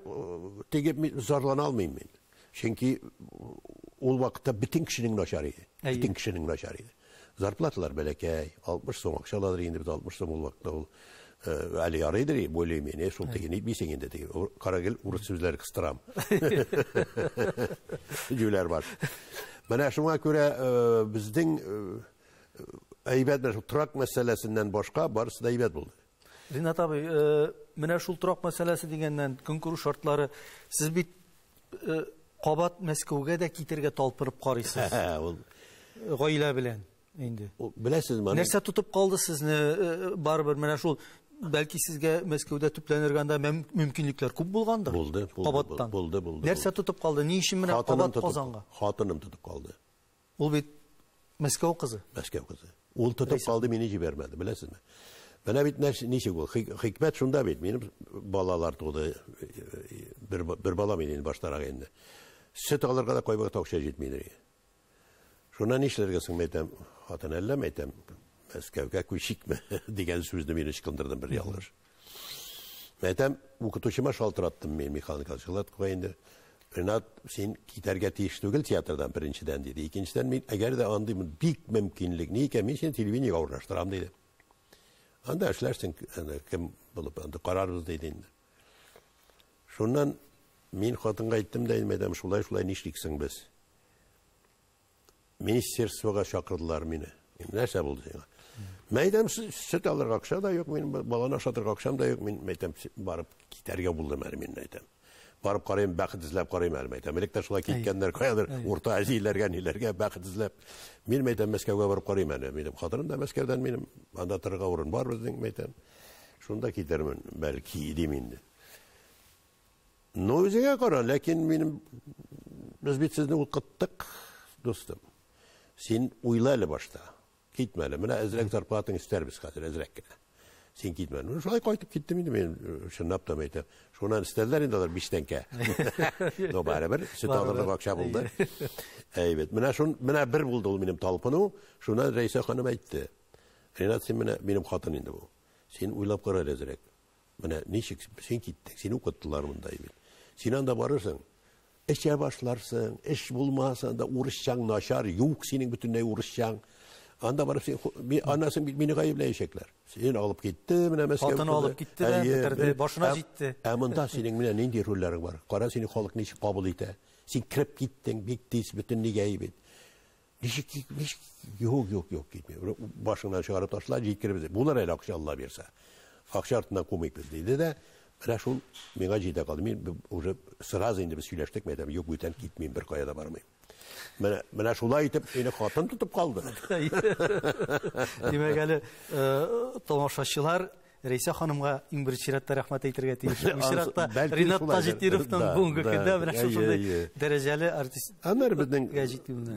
tegip zorlan almayayım ben. Çünkü ol vakta bütün kişinin naşarıydı. Bütün kişinin naşarıydı. Zarplatlar belki 60 son akşamları indi biz 60 son ol vakta ol. Ali yaraydır, böyle mi? Ne solta yine bir sen dedi. Karagil urus sözleri kıstıram. Cüler var. Bana şuna göre bizden aybat turak meselesinden başka barısı da aybat buldu. Rinat abi, mene şul turak meselesi degenden konkuru şartları siz bir qabat Meskowga da kitirge talpırıp qaraysiz. G'oyla bilen endi. Bilasiz meni. Nersa tutib qoldi sizni baribir mena şul belki sizge Meskowda tüplenirganda mümkünlikler ko'p bo'lgandir. Qabatdan. Bo'ldi. Nersa tutib qoldi? Ne işin bilan qabat Qozonga? Xotinim tutib qoldi. Ol bit Meskow qizi. Meskow qizi. Ol tutib qoldi, meni jibermedi, bilasizmi? Bana bit nechik bo'l. Hikmat shunda bit. Mening balalar tug'di. Bir bala mening boshtaroq endi. Süt alırga da koymak tokşa jetmeydir. Şundan işlerge sığmaytam, hatan ellemeytam. Meskowga kuşikme degan sözünü meni çıkındırdım bir yalır. Meytam okutuşuma şaltırattım men mexanikal şalat koyundu. Renat sen gitarga teyiş tugul teatrdan birinciden dedi. İkinciden men eğer de andımın büyük mümkünlük neyken men seni televizyona uğraştıram dedi. Anda işlersin kim bulup anda kararız dedi. Şundan men xatınga aytdım da edmedem şulay ne işliksin biz. Ministerstvoga çakırdılar meni. Nerse buldu sana? Meydem süt alır akşam da yok, benim balana şatır akşam da yok. Men meydem barıp gitarga buldum men meydem. Barıp qarayım, baxit izlep qarayım meydem. Elekter şulay ketkenler koyadır, orta aziylerge nilerge baxit izlep. Men meydem Meskowga barıp qarayım meydem. Xatırım da Meskowdan menim anda tırga urun var bizning meydem. Şunda gitarımın belki idim indi. No özüge qaran, lakin benim biz bit sizni uqattık. dostum, sen uyla әле başta. Gitme әле. Менә әзрәк зарплатың истәрбез хәзер, әзрәк кенә. Сен китмә. Шулай кайтып киттем инде мен, шуннап та әйтәм. Шуннан истәләр инде алар 5 тәңкә. Ну барыбер, сөт алырлык акча булды. Әйбәт. Менә бер булды ул минем талпыну. Шуннан Рәйсә ханым әйтте. Ренат, сен минем хатын инде бу. Сен уйлап кара әзрәк. Менә ничек сен киттең? Сен укыттылар монда бит. Сен анда барырсың. Эшкә башларсың, эш булмаса да урысчаң начар, юк синең бөтенләй урысчаң. Анда барып сен анасын мине гаепләячәкләр. Сен алып китте, менә Мәскәүгә. Хатын алып китте дә, бетерде, башына җитте. Монда синең менә нинди рольләрең бар? Кара, сине халык ничек кабул итә? Син кирип киттең, бик тиз бөтенләй гаеп. Ничек юк китмә. Башыңнан чыгарып ташла, җиткеребез. Булар әле акча Алла берсә. Акча артыннан кумыйбыз диде дә. Менә шул миңа җитә калды. Мин уже сразу инде без сөйләштек, мәдәм, юк бүтән китмим, бер кая да бармыйм. Менә шулай итеп, мине хатын тотып калды. Димәк әле тамашачылар Рәйсә ханымга иң беренче чиратта рәхмәт әйтергә тиеш. Бу чиратта Ринат Таҗитдиновның бүгенге көндә менә шундый дәрәҗәле артист. Аннар безнең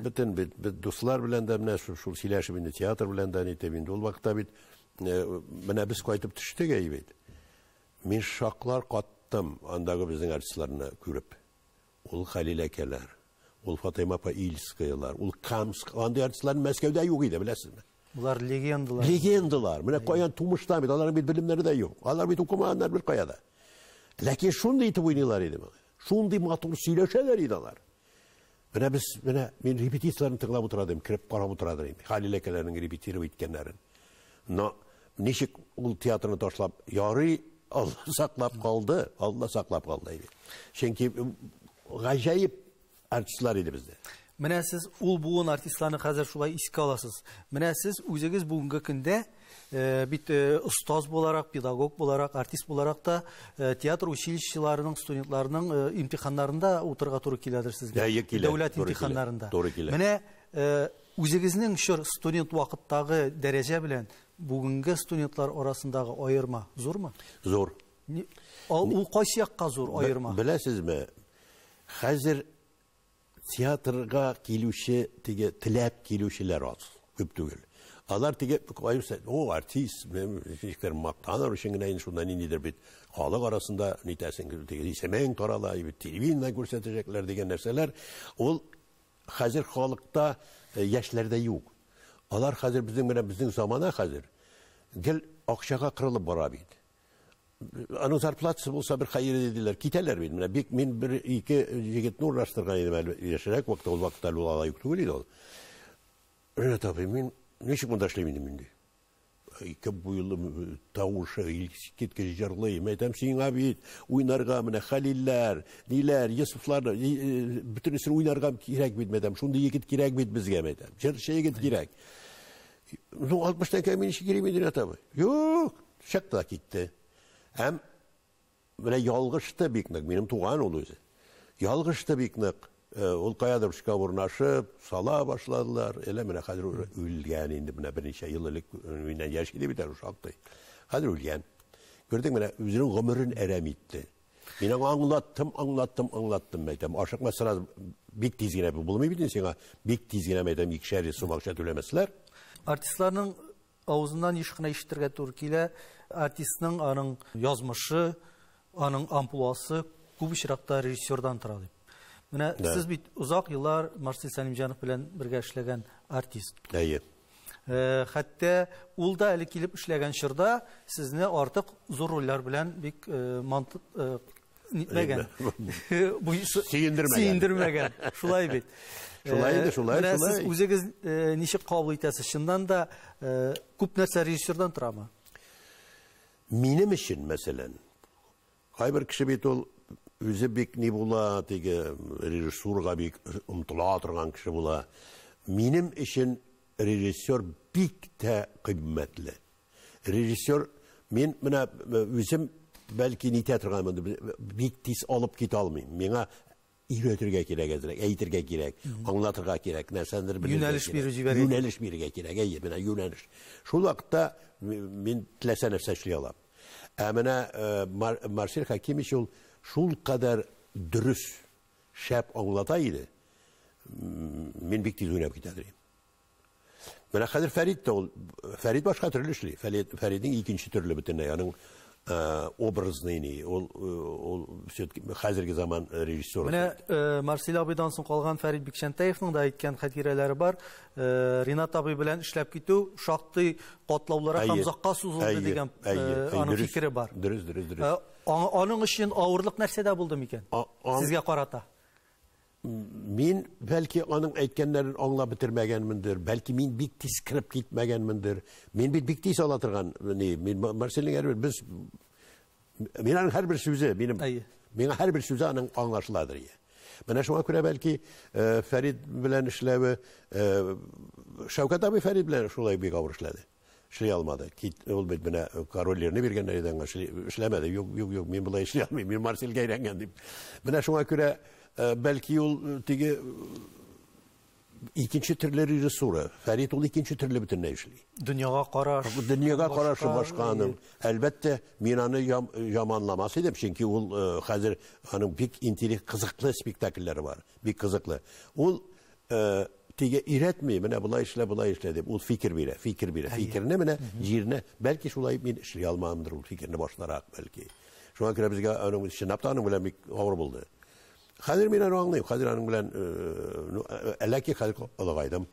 бөтен дуслар белән дә менә шул сөйләшеп инде, театр белән дә әйтеп инде. Ул вакытта бит менә без кайтып төштек әйбәт. Мин шаклар каттым андагы безнең артистларны күреп. Ул Хәлил әкәләр, ул Фатыйма Паильскаялар, ул Камск, андый артистлар Мәскәүдә юк иде, беләсезме? Булар легендалар. Легендалар. Менә каян тумыштан бит, аларның бит белемнәре дә юк. Алар бит укымаганнар бер каяда. Ләкин шундый итеп уйныйлар иде моны. Шундый матур сөйләшәләр иде алар. Менә мин репетицияләрне тыңлап утырдым, кирип карап утырдым. Хәлил әкәләрнең репетировать иткәннәрен. Но ничек ул театрны ташлап ярый, Алла саклап калды, Алла саклап калды. Чөнки гаҗәеп артистлар иде бездә. Менә сез ул буын артистларны хәзер шулай искә аласыз. Менә сез үзегез бүгенге көндә бит остаз буларак, педагог буларак, артист буларак та театр училищеларының студентларының имтиханнарында утырга туры киләдер сезгә. Дәүләт имтиханнарында. Менә үзегезнең шур студент вакыттагы дәрәҗә белән бүгенге студентлар арасындагы аерма зурмы? Зур. Ул кайсы якка зур аерма? Беләсезме? Хәзер театрга килүче, теләп килүчеләр аз, күп түгел. Алар артист, фикер мактаныр өчен генә шунда ниндидер бит халык арасында нитәсен исемең тарала, телевидениедә күрсәтәчәкләр дигән нәрсәләр, ул хәзер халыкта яшьләрдә юк. Алар хәзер безнең замана хәзер гел акчага кырылып бара бит. Аның зарплатасы булса бер хәйр диләр, китәләр бит. Менә мин бер ике җегетне ураштырган идем әле яшәрәк вакытта, ул вакытта ул алай юк түгел иде ул. Ренат абый, мин ничек монда эшлим инде? Ике буйлы тавышы, киткәч җырлыйм. Әйтәм, сиңа бит уйнарга менә Хәлилләр, ниләр, Йосыфлар, бөтенесен уйнарга кирәк бит, мәдәм. Шундый егет кирәк бит безгә, мәдәм. Җырчы егет кирәк. Ну, 60 тәңкә мин ничек кирәк Ренат абый? Юк, чакта китте. Һәм менә ялгышты бик нык, минем туган ул үзе. Ялгышты бик нык. Ул каядыр эшкә урнашып, сала башладылар. Әле менә хәзер үлгән инде, менә берничә ел элек миннән яшь иде бит әле шактый. Хәзер үлгән. Күрдең, менә үзенең гомерен әрәм итте. Мин аңлаттым, әйтәм. Ашыкма сразу бик тиз генә булмый бит сиңа. Бик тиз генә әйтәм, икешәр сум акча түләмәсләр. Артистларның авызыннан ишкына ишетергә туры килә. Артистның аның язмышы, аның амплуасы күп очракта режиссердан тора дип. Менә сез бит узак еллар Марсель Сәлимҗанов белән бергә эшләгән артист. Әйе. Хәтта ул да әле килеп эшләгән чорда сезне артык зур рольләр белән бик мантык нитмәгән. Бу сөендермәгән. Шулай бит. Шулай. Сез үзегез ничек кабул итәсез? Чыннан да күп нәрсә режиссердан торамы? Минем өчен, мәсәлән, кайбер кеше бит ул үзе бик ни була, теге режиссурга бик омтыла торган кеше була. Минем өчен режиссер бик тә кыйммәтле. Режиссер, мин менә үзем бәлки нитә торган, бик тиз алып китә алмыйм. Миңа өйрәтергә кирәк, әйтергә кирәк, аңлатырга кирәк, нәрсәдер белергә кирәк. Юнәлеш бирергә кирәк, менә юнәлеш. Шул вакытта мин теләсә нәрсә эшли алам. Менә Марсель Хәкимович ул шул кадәр дөрес, шәп аңлата иде. Мен бик тиз уйнап китәдер. Менә хәзер Фәрит тә ул Фәрит башка төрле эшли. Фәритнең икенче төрле бөтенләй аның образный ни, ул все-таки хәзерге заман режиссер. Менә Марсель абыйдан соң калган Фәрит Бикшәнтәевнең дә әйткән хатирәләре бар. Ринат абый белән эшләп китү шактый катлаулары һәм озакка сузылды дигән аның фикере бар. Дөрес. Аның өчен авырлык нәрсәдә булды микән? Сезгә карата. Мин бәлки аның әйткәннәрен аңлап бетермәгәнмендер, бәлки мин бик тиз киреп китмәгәнмендер. Мин бик тиз ала торган, мин Марселнең аның һәрбер сүзе миңа һәрбер сүзе аның аңлашыладыр. Менә шуңа күрә бәлки Фәрит белән эшләве, Шәүкәт абый Фәрит белән шулай бик авыр эшләде. Эшли алмады. Ул бит менә корольләрне биргәннәр идән эшләмәде. Юк, мин булай эшли алмыйм, мин Марселгә өйрәнгән дип. Менә шуңа күрә belki ул теге икенче төрле режиссура. Фәрит ул икенче төрле бөтенләй эшли. Дөньяга карашы башканың. Әлбәттә, мин аны яманламас идем, чөнки ул хәзер аның бик интеллект кызыклы спектакльләре бар. Бик кызыклы. Ул теге өйрәтми, менә булай эшлә дип, ул фикер бирә. Фикерне менә җирне, бәлки шулай мин эшли алмамдыр ул фикерне башларак бәлки. Шуңа күрә безгә аның чынлаптан белән бик авыр булды. Хәзер мин аны аңлыйм. Хәзер аның белән әлләки хәзер алагайдым.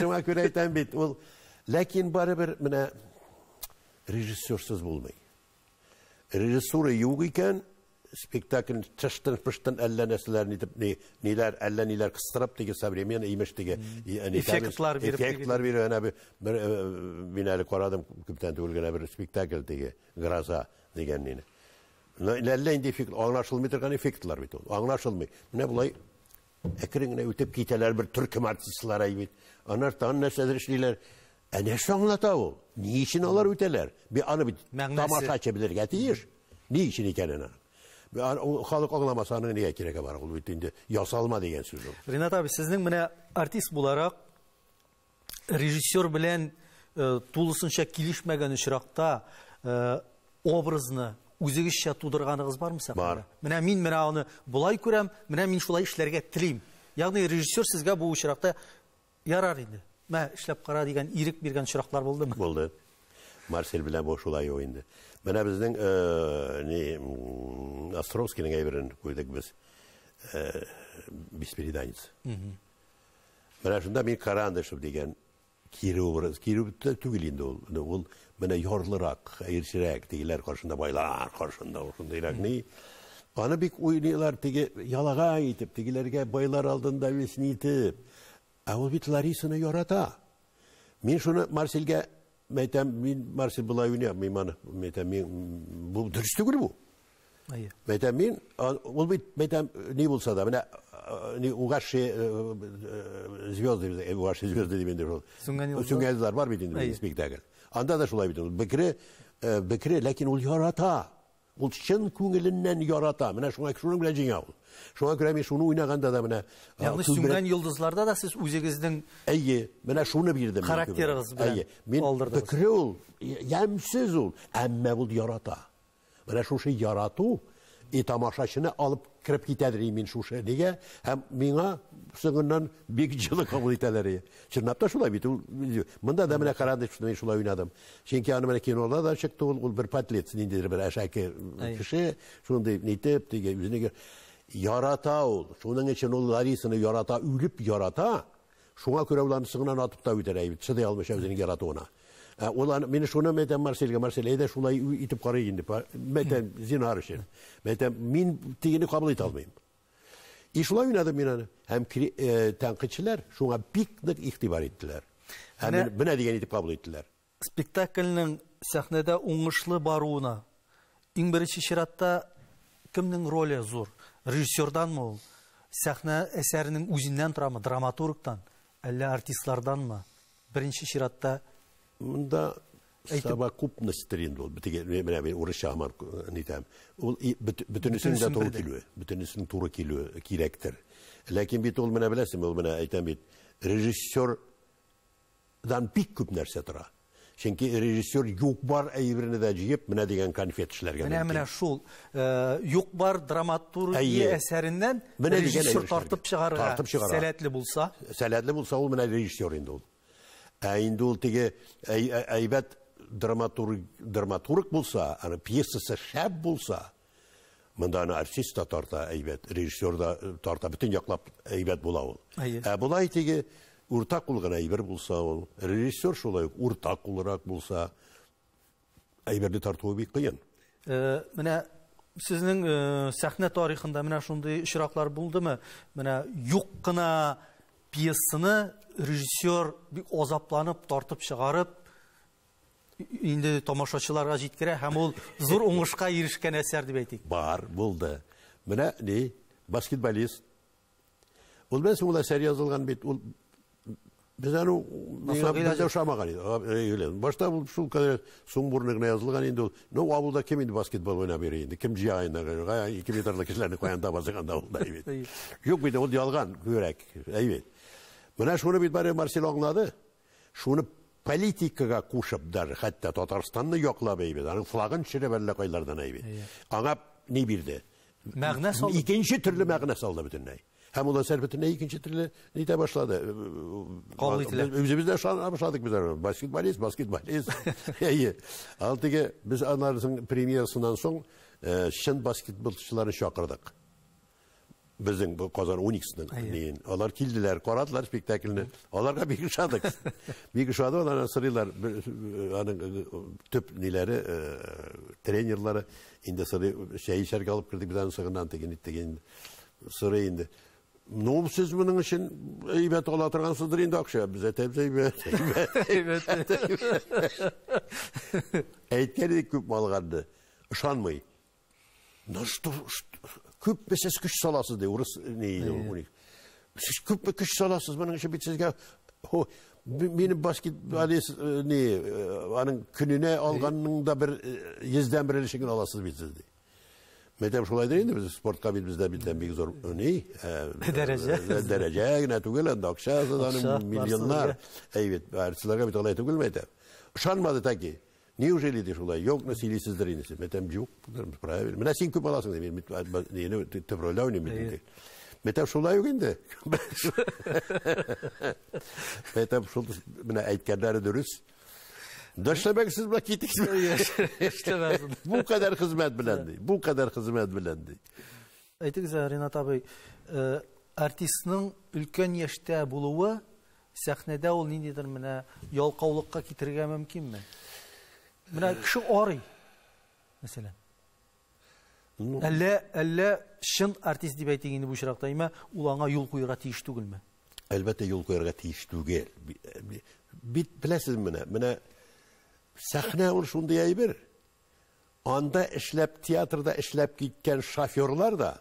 Шуңа күрә әйтәм бит, ул ләкин барыбер менә режиссерсыз булмый. Режиссура юк икән, спектакль тыштан әллә нәрсәләрне әллә ниләр кыстырып теге современный имеш теге эффектлар бирә. Мин әле карадым күптән түгел генә бер спектакль теге Гроза дигәнне. Әллә инде аңлашылмый торган эффектлар бит ул. Аңлашылмый. Менә булай әкрен генә үтеп китәләр бер төркем артистлар бит. Аннан нәрсәдер эшлиләр. Нәрсә аңлата ул? Ни өчен алар үтәләр? Аны бит тамашачы белергә тиеш. Ни өчен икәнен аны? Халык аңламаса аның нигә кирәге бар? Ул бит инде ясалма дигән сүз ул. Ринат абый, сезнең менә артист буларак режиссер белән тулысынча килешмәгән очракта образны үзегезчә тудырганыгыз бармы сәхнәдә? Менә мин аны булай күрәм, менә мин шулай эшләргә телим. Ягъни режиссер сезгә бу очракта ярар инде. Мә эшләп кара дигән ирек биргән очраклар булдымы? Булды. Марсель белән бу шулай инде. Менә безнең Островскийның әйберен куйдык без. Беспреданец. Менә шунда мин Карандышев дигән Киров түгел инде ул. Менә ярлырак, әйрчерәк, тегеләр каршында байлар каршында шундыйрак ни. Аны бик уйныйлар теге ялага итеп, тегеләргә байлар алдында весни итеп. Ә ул бит Ларисаны ярата. Мин шуны Марсельгә мәйтәм, мин Марсель булай уйнап, мәйтәм, бу дөрес түгел бу. Мәйтәм, мин ул бит мәйтәм ни булса да, менә угасшие звезды дигәндә ул. Сүнгәнләр бар бит инде спектакль. Анда да шулай бит. Бекре, ләкин ул ярата. Ул чын күңеленнән ярата. Менә шуның белән җиңә ул. Шуңа күрә мин шуны уйнаганда да менә Сүнгән йолдызларда да сез үзегезнең менә шуны бирдем. Характерыгыз белән алдырдыгыз. Бекре ул, ямсыз ул, әмма ул ярата. Менә шушы ярату тамашачыны алып кирип китәдер мин шушы дигә, һәм миңа соңыннан бик җылы кабул итәләр. Чынлап та шулай бит ул. Монда да менә карады, мин шулай уйнадым. Чөнки аны менә кинода да чыкты ул бер подлец, ниндидер бер әшәке кеше, шундый нитеп диге үзенең ярата ул. Шуның өчен ул Ларисаны ярата, үлеп ярата. Шуңа күрә уларны соңыннан атып та үтәләр. Чыдый алмыш үзенең яратуына. Улар мине шуны мәйтәм Марсельгә шулай итеп карый инде. Мәйтәм зинар өчен. Мәйтәм мин тигене кабул итә алмыйм. Шулай уйнадым мин аны. Һәм тәнкыйтьчеләр шуңа бик нык игътибар иттеләр. Һәм менә дигән итеп кабул иттеләр. Спектакльнең сәхнәдә уңышлы баруына иң беренче чиратта кемнең роле зур? Режиссерданмы ул? Сәхнә әсәренең үзеннән торамы, драматургтан, әллә артистларданмы? Беренче чиратта Монда совокупность тренды ул. Менә мин урысча һаман нитәм. Ул бөтенесенә туры килү, бөтенесенә туры килү кирәктер. Ләкин бит ул менә беләсеңме, ул менә әйтәм бит, режиссердан бик күп нәрсә тора. Çünkü rejissör yok var eybirini de ciyip mine degen konfet işlerge. Mine şul yok var dramaturgiya eserinden rejissör tartıp çıgarga seletli bulsa. Seletli bulsa ol mine rejissör indi ol. Indi ol tege eybet dramaturg bulsa, piyesası şab bulsa, mındana artist da tarta eybet, rejissör da tarta bütün yaklap eybet bula ol. Bulay tege urtak olgana eyber bulsa ol, rejissör şolay urtak olarak bulsa, eyberli tartığı bir kıyın. Mine sizin sahne tarihinde mine şunday işraklar buldu mu? Mine yok kına piyesini rejissör bir ozaplanıp tartıp çıkarıp indi tomoşaçılarga jitkire hem ol zor oңышка erişken eser dep aytayk. Бар, buldu. Mine ne? Basketbolist. Ol ben soňra eser yazılgan bit. Ol biz anu bizde uşamagan idi. Başta bu şul kadar soňburnuğuna yazılgan indi. No awulda kim indi basketbol oynap berýärdi? Kim jiýaýynda? 2 metrlik kişilerni koýanda basaganda oldu evet. Yok bir de ol yalgan görek. Evet. Mine şunu bit bari Marcel anladı. Şunu politikaga kuşup dar, hatta Tatarstan'ı yoklap eybet. Anın flagın çire belli koylardan eybet. Ana ne birdi? Məğnə saldı. İkinci türlü məğnə saldı bütün ney. Hem o da ser bütün ney ikinci türlü neyde başladı. Biz de başladık biz. Basketbolist. Altıge biz anlarsın premierasından son şın basketbolçularını şakırdık. Bizim bu Kazan 12'sinin neyin. Onlar kildiler, koradılar spektaklini. Onlarga bir kışadık. Bir kışadı onlardan sırıyorlar. Tüp neleri, trenerleri indi sırı şerge alıp kırdık bir tane sığından tekin sırı indi. Ne oldu siz bunun için eybet olatırgansızdır indi akşam bize tebze eybet. Eğitkenlik küp malgandı. Işanmayı. Nasıl küp be siz küç salasız diye orası neydi o? Siz küp be küç salasız bunun için bitsizge o benim basketbolist ne anın gününe alganının bir yüzden bir ilişkin alasız bitsizdi. Metem şolay deyindi biz sport kabil bizde bilden bir zor ne? Derece ne tugelen de akşam milyonlar. Evet, artistlerga bir olay tugulmaydı. Şanmadı ta ki. Неужели de şolay yok ne silisizdir inisi. Metem yok. Mene sin küp alasın diye. Yeni tefrolda oynayayım. Metem şolay yok indi. Metem şol mene aytkanları dürüst. Döşlemeksiz vakit bu kadar hizmet bilendi. Bu kadar hizmet bilendi. Aytыгыз Ринат абый, артистның өлкән яшьтә булуы сәхнәдә ул ниндидер менә ялкаулыкка китергә мөмкинме? Менә кеше арый. Мәсәлән. Әллә шын артист дип әйтик инде бу чиракта, ул аңа юл куярга тиеш түгелме? Әлбәттә юл куярга тиеш түгел. Бит беләсез менә sahne ol şunday ayber. Anda işlep, tiyatroda işlep gitken şoförler da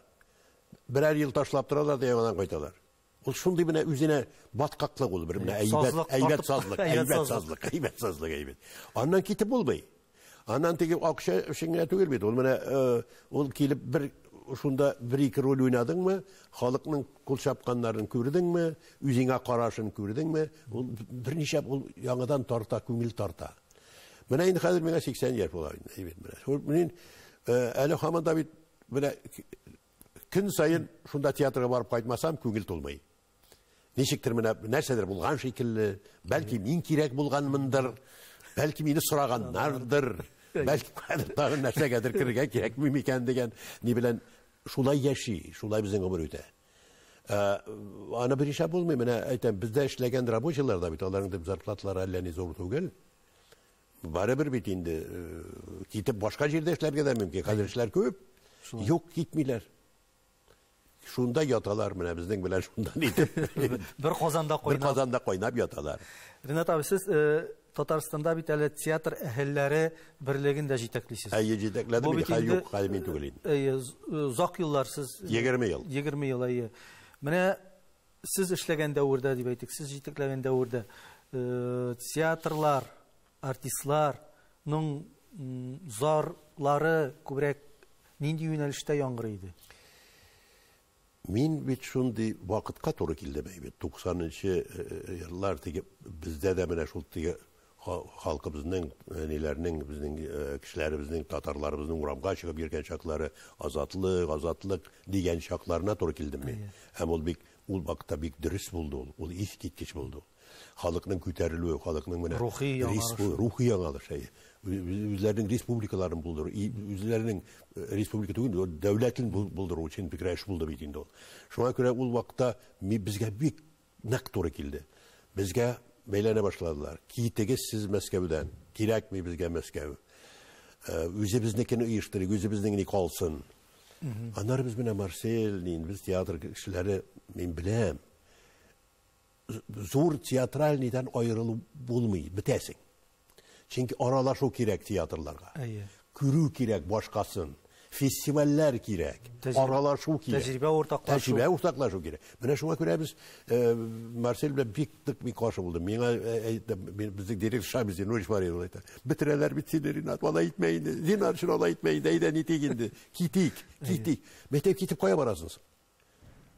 birer yıl taşlap durarlar da yaman koytalar. O şunday bine üzerine batkaklık olur. Eybet sazlık. Ondan kitip olmayı. Ondan teki akşa şengine tügülmedi. Ol kilip şunda bir iki rol oynadın mı? Halkının kul şapkanlarını gördün mü? Üzüne karaşını gördün mü? Bir nişe yanıdan tarta, kümül tarta. Mene indi hazır mene 80 yer olaydı. Evet mene. Menin Ali Haman David mene gün sayın şunda tiyatroya varıp kaytmasam köngül tolmayı. Neşiktir mene nersedir bulgan şekilli, belki min kirek bulganmındır, belki meni soraganlardır, belki dağın nerse gedir kirge kirek mimiken degen ne bilen şulay yaşı, şulay bizim ömür öte. Ana bir işe bulmayı mene ayten bizde işlegen raboçiler da bit, onların da zarflatları ellerini zor tuğul. Barabir bitindi. Gitip başka yerde işlerge de mümkün. Kadir işler köp. Yok gitmiler. Şunda yatalar mı bizden bilen şundan itip. Bir kazanda koynap yatalar. Rinat abi siz Tatarstanda bir tane tiyatr ehilleri birliğinde jiteklisiz. Jitekledim bir hay yok. Haymin tügüleyim. Uzak yıllar siz. 20 yıl. 20 yıl ayı. Mene siz işlegen devirde diyeydik. Siz jitekleyen devirde tiyatrlar artistlarның zarları kübrek nindi yönelişte yankırıydı? Min bit şundi vakıtka toru kildim. 90'ıncı yıllar bizde de mene şul халкыбызның, неләрнең, безнең кешеләребезнең, татарларыбызның урамга чыгып йөргән чаклары, азатлык дигән чакларына туры килдем мин. Һәм ул вакытта бик дөрес булды ул искиткеч булды. Халыкның күтәрелүе, халыкның менә рухи яңалыш. Үзләренең республикаларын булдыру, үзләренең республика түгел, дәүләтен булдыру өчен бик рәш булды бит инде ул. Шуңа күрә ул вакытта безгә бик нәкъ туры килде. Безгә бәйләнә башладылар. Китегез сез Мәскәүдән, кирәкми безгә Мәскәү. Үзебезнекене оештырыйк, үзебезнең калсын. Аннары без менә Марсель, без театр кешеләре, мин беләм. Зур театральныйдан аерылу булмый, бетәсең. Чөнки аралашу кирәк театрларга. Күрү кирәк башкасын. Фестивальләр кирәк, аралашу кирәк. Тәҗрибә уртаклашу кирәк. Менә шуңа күрә без Марсель белән бик каршы булды. Миңа безнең директор Шабиз Нуриш бар иде, әйтә. Бетерәләр бит сине Ринат, вала итмә инде. Динар шуны ала итмә инде, әйдә нитик инде. Китик. Мәктәп китеп кая барасыз?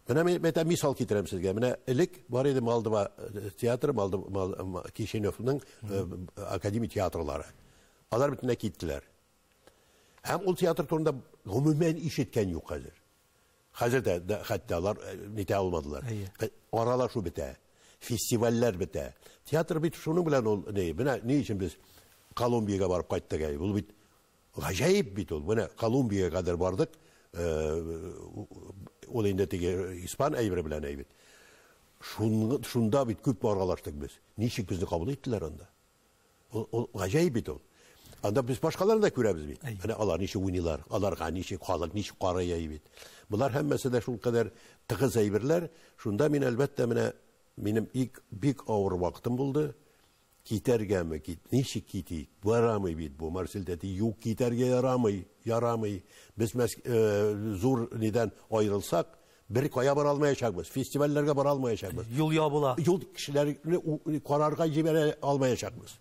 Менә мәктәп мисал китерәм сезгә. Менә элек бар иде Молдова театры, Кишиневның академия театрлары. Алар бөтенләй киттеләр. Һәм ул театр турында гомумән ишеткән юк хәзер. Хәзер дә хәтта алар нитә алмадылар. Аралашу бетә, фестивальләр бетә. Театр бит шуның белән ул менә ни өчен без Колумбиягә барып кайттык. Ул бит гаҗәеп бит ул. Менә Колумбиягә кадәр бардык. Ул инде теге испан әйбере белән әйбит. Шунда бит күп аралаштык без. Ничек безне кабул иттеләр анда? Ул гаҗәеп бит ул. Анда biz başkalarını da görəbiz bit. Yəni alар nişi uynayırlar, alarga nişi xalq nişi qaraya bit. Bunlar həmməsi də şu qədər tığız əybirlər. Şunda min əlbəttə mənim ilk bik ağır vaxtım buldu. Kitərgəmi git, nişi kitik, varamı bit bu. Marsil'dəti yok kitərgə yaramı. Biz zor neden ayrılsak bir kaya bar almayacakmız. Festivallərə bar almayacakmız. Yol yabıla. Yol kişiləri qararga jibərə almayacakmız.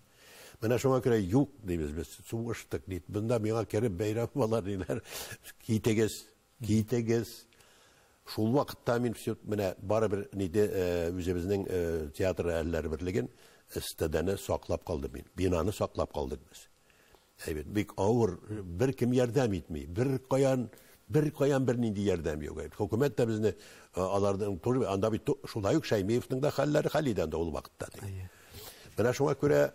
Менә шуңа күрә юк дибез без. Сугыштык дит. Бunda миңа кереп бәйрәм булар диләр. Китегез. Шул вакытта мин менә барыбер ниде үзебезнең театр әлләре берлеген стаданы саклап калдым мин. Бинаны саклап калдык без. Әйбет, бик авыр, бер кем ярдәм итми. Бер каян бер нинди ярдәм юк. Хөкүмәт тә безне алардан туры анда бит шулай ук Шәймиевнең дә хәлләре хәлидән дә ул вакытта. Менә шуңа күрә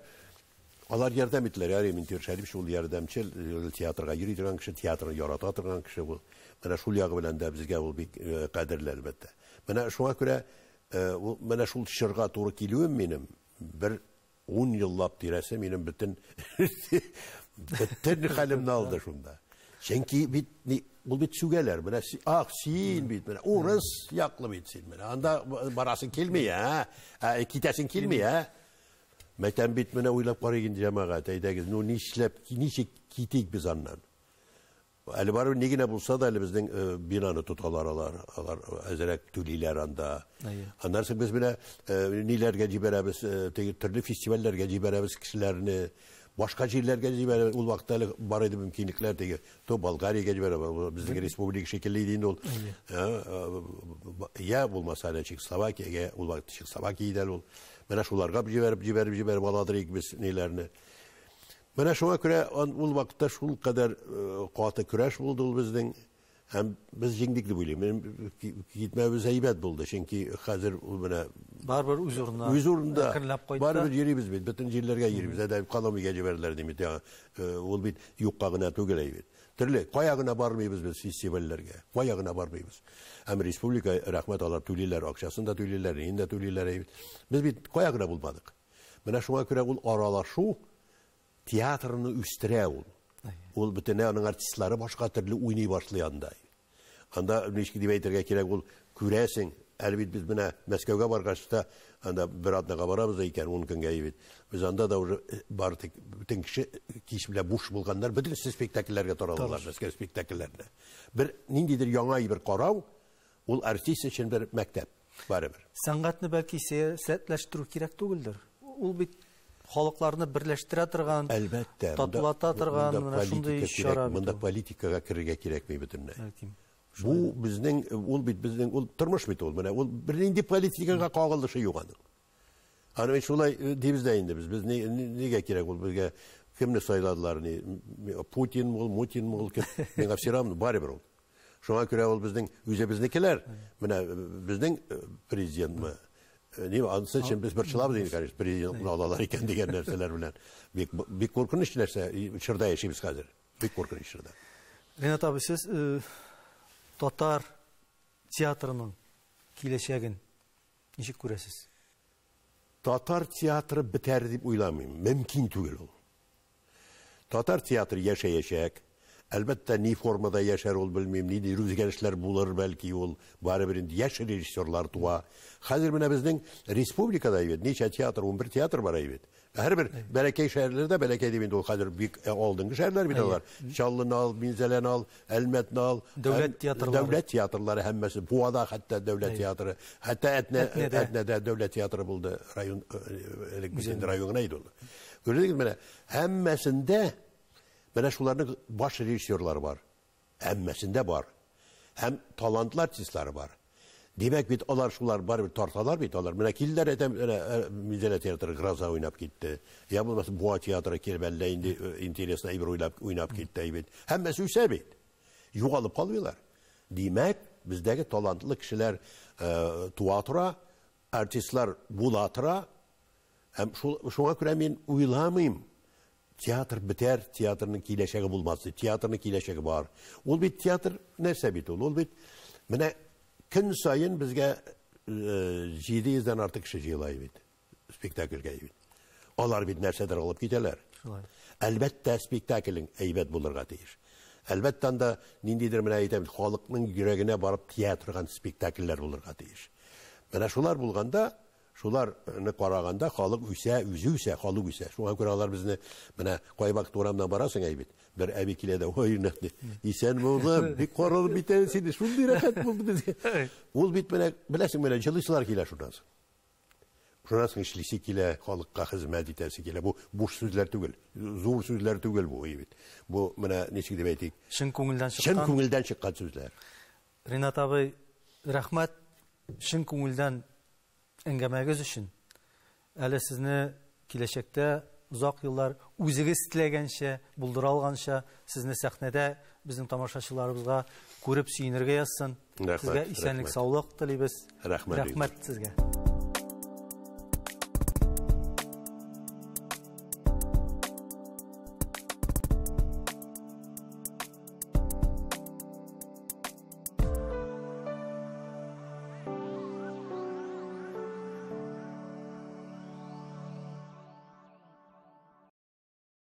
алар ярдәм иттеләр. Яри мин Шәриф шул ярдәмчел театрга йөри торган кеше, театрны ярата торган кеше бу. Менә шул ягы белән дә безгә ул бик кадерле әлбәттә. Менә шуңа күрә менә шул чорга туры килүем минем бер 10 еллап тирәсе минем бөтен хәлемне алды шунда. Чөнки бит ул бит сүгәләр. Менә син бит менә урыс яклы бит син. Менә анда барасың килми, китәсең килми, Мәтән бит менә уйлап карыйын җәмәгать, әйдәгез, ничек китик без аннан. Әле барыбер ни генә булса да, әле безнең бинаны тоталар алар әзрәк түлиләр анда. Аннан соң без менә ниләргә җибәрәбез, төрле фестивальләргә җибәрәбез кешеләрне, башка җирләргә җибәрәбез. Ул вакытта әле бар иде мөмкинлекләр, Болгариягә җибәрәбез, безнең республика шикелле иде инде ул. Я булмаса да Чехословакиягә, ул вакытта Чехословакиядә ул. Менә шуларга җибәреп аладырык без ниләрне. Менә шуңа күрә ул вакытта шул кадәр каты көрәш булды ул безнең. Һәм без җиңдик дип уйлыйм. Китмәбез әйбәт булды, чөнки хәзер ул менә барбер үз урынында барбер йөрибез бит, бөтен җирләргә йөрибез. Әдә Колумбиягә җибәрделәр димит. Ул бит юкка гына түгел әйбәт. Төрле кая гына бармыйбыз без фестивальләргә. Кая гына бармыйбыз. Һәм республика рәхмәт алар түлиләр, акчасын да түлиләр, инде түлиләр. Без бит кая гына булмадык. Менә шуңа күрә ул аралашу театрны үстерә ул. Ул бөтен аның артистлары башка төрле уйный башлый анда. Анда ничек дип әйтергә кирәк, ул күрәсең, әлбит без менә Мәскәүгә баргач та анда бер атнага барабыз икән 10 көнгә ибит. Без анда да уже бардык, бөтен кич белән буш булганнар, бөтен спектакльләргә таралдылар, Мәскәү спектакльләренә. Бер ниндидер яңа бер карау, ул артист өчен бер мәктәп барыбер. Сәнгатьне бәлки сәтләштерү кирәк түгелдер. Ул бит халыкларны берләштерә торган, татулата торган менә шундый чара. Монда политикага кирергә кирәкми бөтенләй. Бу безнең ул бит безнең ул тормыш бит ул. Менә ул бер нинди политикага кагылышы юк аның. Hani şulay deyimiz de indi biz. Biz nege gerek oldu bizge kimni sayladılar ni Putin mol, Mutin mol ki men apsiram bari bir oldu. Şuna göre ol bizden yüze biznikiler. Mene bizden prezident mi? Ne ansı için biz bir çılab deyik kardeş prezident alalar iken degen narsalar bilen. Bir korkunç narsa şurada yaşayız hazır. Bir korkunç şurada. Renat abi siz Tatar teatrının kileşegin nişik göresiz? Tatar tiyatrı biter deyip uylamayayım. Mümkün değil o. Tatar tiyatrı yaşayacak. Elbette ni formada yaşar ol bilmeyeyim. Ni rüzgarışlar bulur belki ol. Bari birinde yaş rejissörler tuğa. Hazır bine bizden Respublika'da evet. Niçe tiyatr, 11 tiyatr var evet. Her bir belki şehirlerde belki dibinde o kadar büyük olduğun şehirler bir de var. Çallını al, Minzelen al, Elmetni al. Devlet tiyatrları hemmesi. Buada hatta devlet tiyatrı. Hatta Etne'de devlet tiyatrı buldu. Rayon, rayonu neydi oldu. Öyle değil mi? Hemmesinde bana şuların baş rejissörleri var. Hemmesinde var. Hem talantlı artistler var. Demek bit alar şular var bir tartalar bit alar. Mena killer etem Minzele tiyatrı Graza oynap gitti. Ya bulmasın Boğa tiyatrı Kirbelle indi interesine bir oynap gitti bit. Hemmesi üse bit. Yugalıp kalıyorlar. Demek bizdeki talantlı kişiler tiyatro, artistler bulatıra hem şuna göre ben uylamayayım. Tiyatr biter, tiyatrının kileşegi bulması, tiyatrının kileşegi var. Ol bit tiyatr nerse bit ol bit. Mene gün sayın bizge 700'den artık kişi yılayı bit. Spektakülge bit. Onlar bit nersedir alıp giderler. Elbette spektaklin eybet bulurga deyir. Elbette de nindidir mene eydem, halkının yüreğine barıp tiyatrıgan spektaküller bulurga deyir. Mene şular bulganda, şularını qaraganda xalq üse, xalq üse. Şuna görə alар bizni mənə qoybaq toramdan barasın eybit. Bir əbikilə də oynatdı. İsən oğlum, bir qoralı bir tanesiydi. Şunday rahat buldu bizi. Ol bit mənə, biləsin mənə çalışılar ki ilə şunasın. Şunasın işlisi ki ilə, xalqqa xizmət etəsi ki ilə. Bu boş sözlər tügül, zor sözlər tügül bu eybit. Bu mənə neçik deməkdik? Şın көңілден шыққан sözlər. Renat abi, rəhmət, şın көңілден engemeniz için. Әле sizini kileşekte uzak yıllar үзегез тілегенше, булдыра алганча sizini сәхнәдә bizim тамашачыларыбызга күреп сөенергә язсын. Сезгә исәнлек, саулык телибез. Рәхмәт сезгә.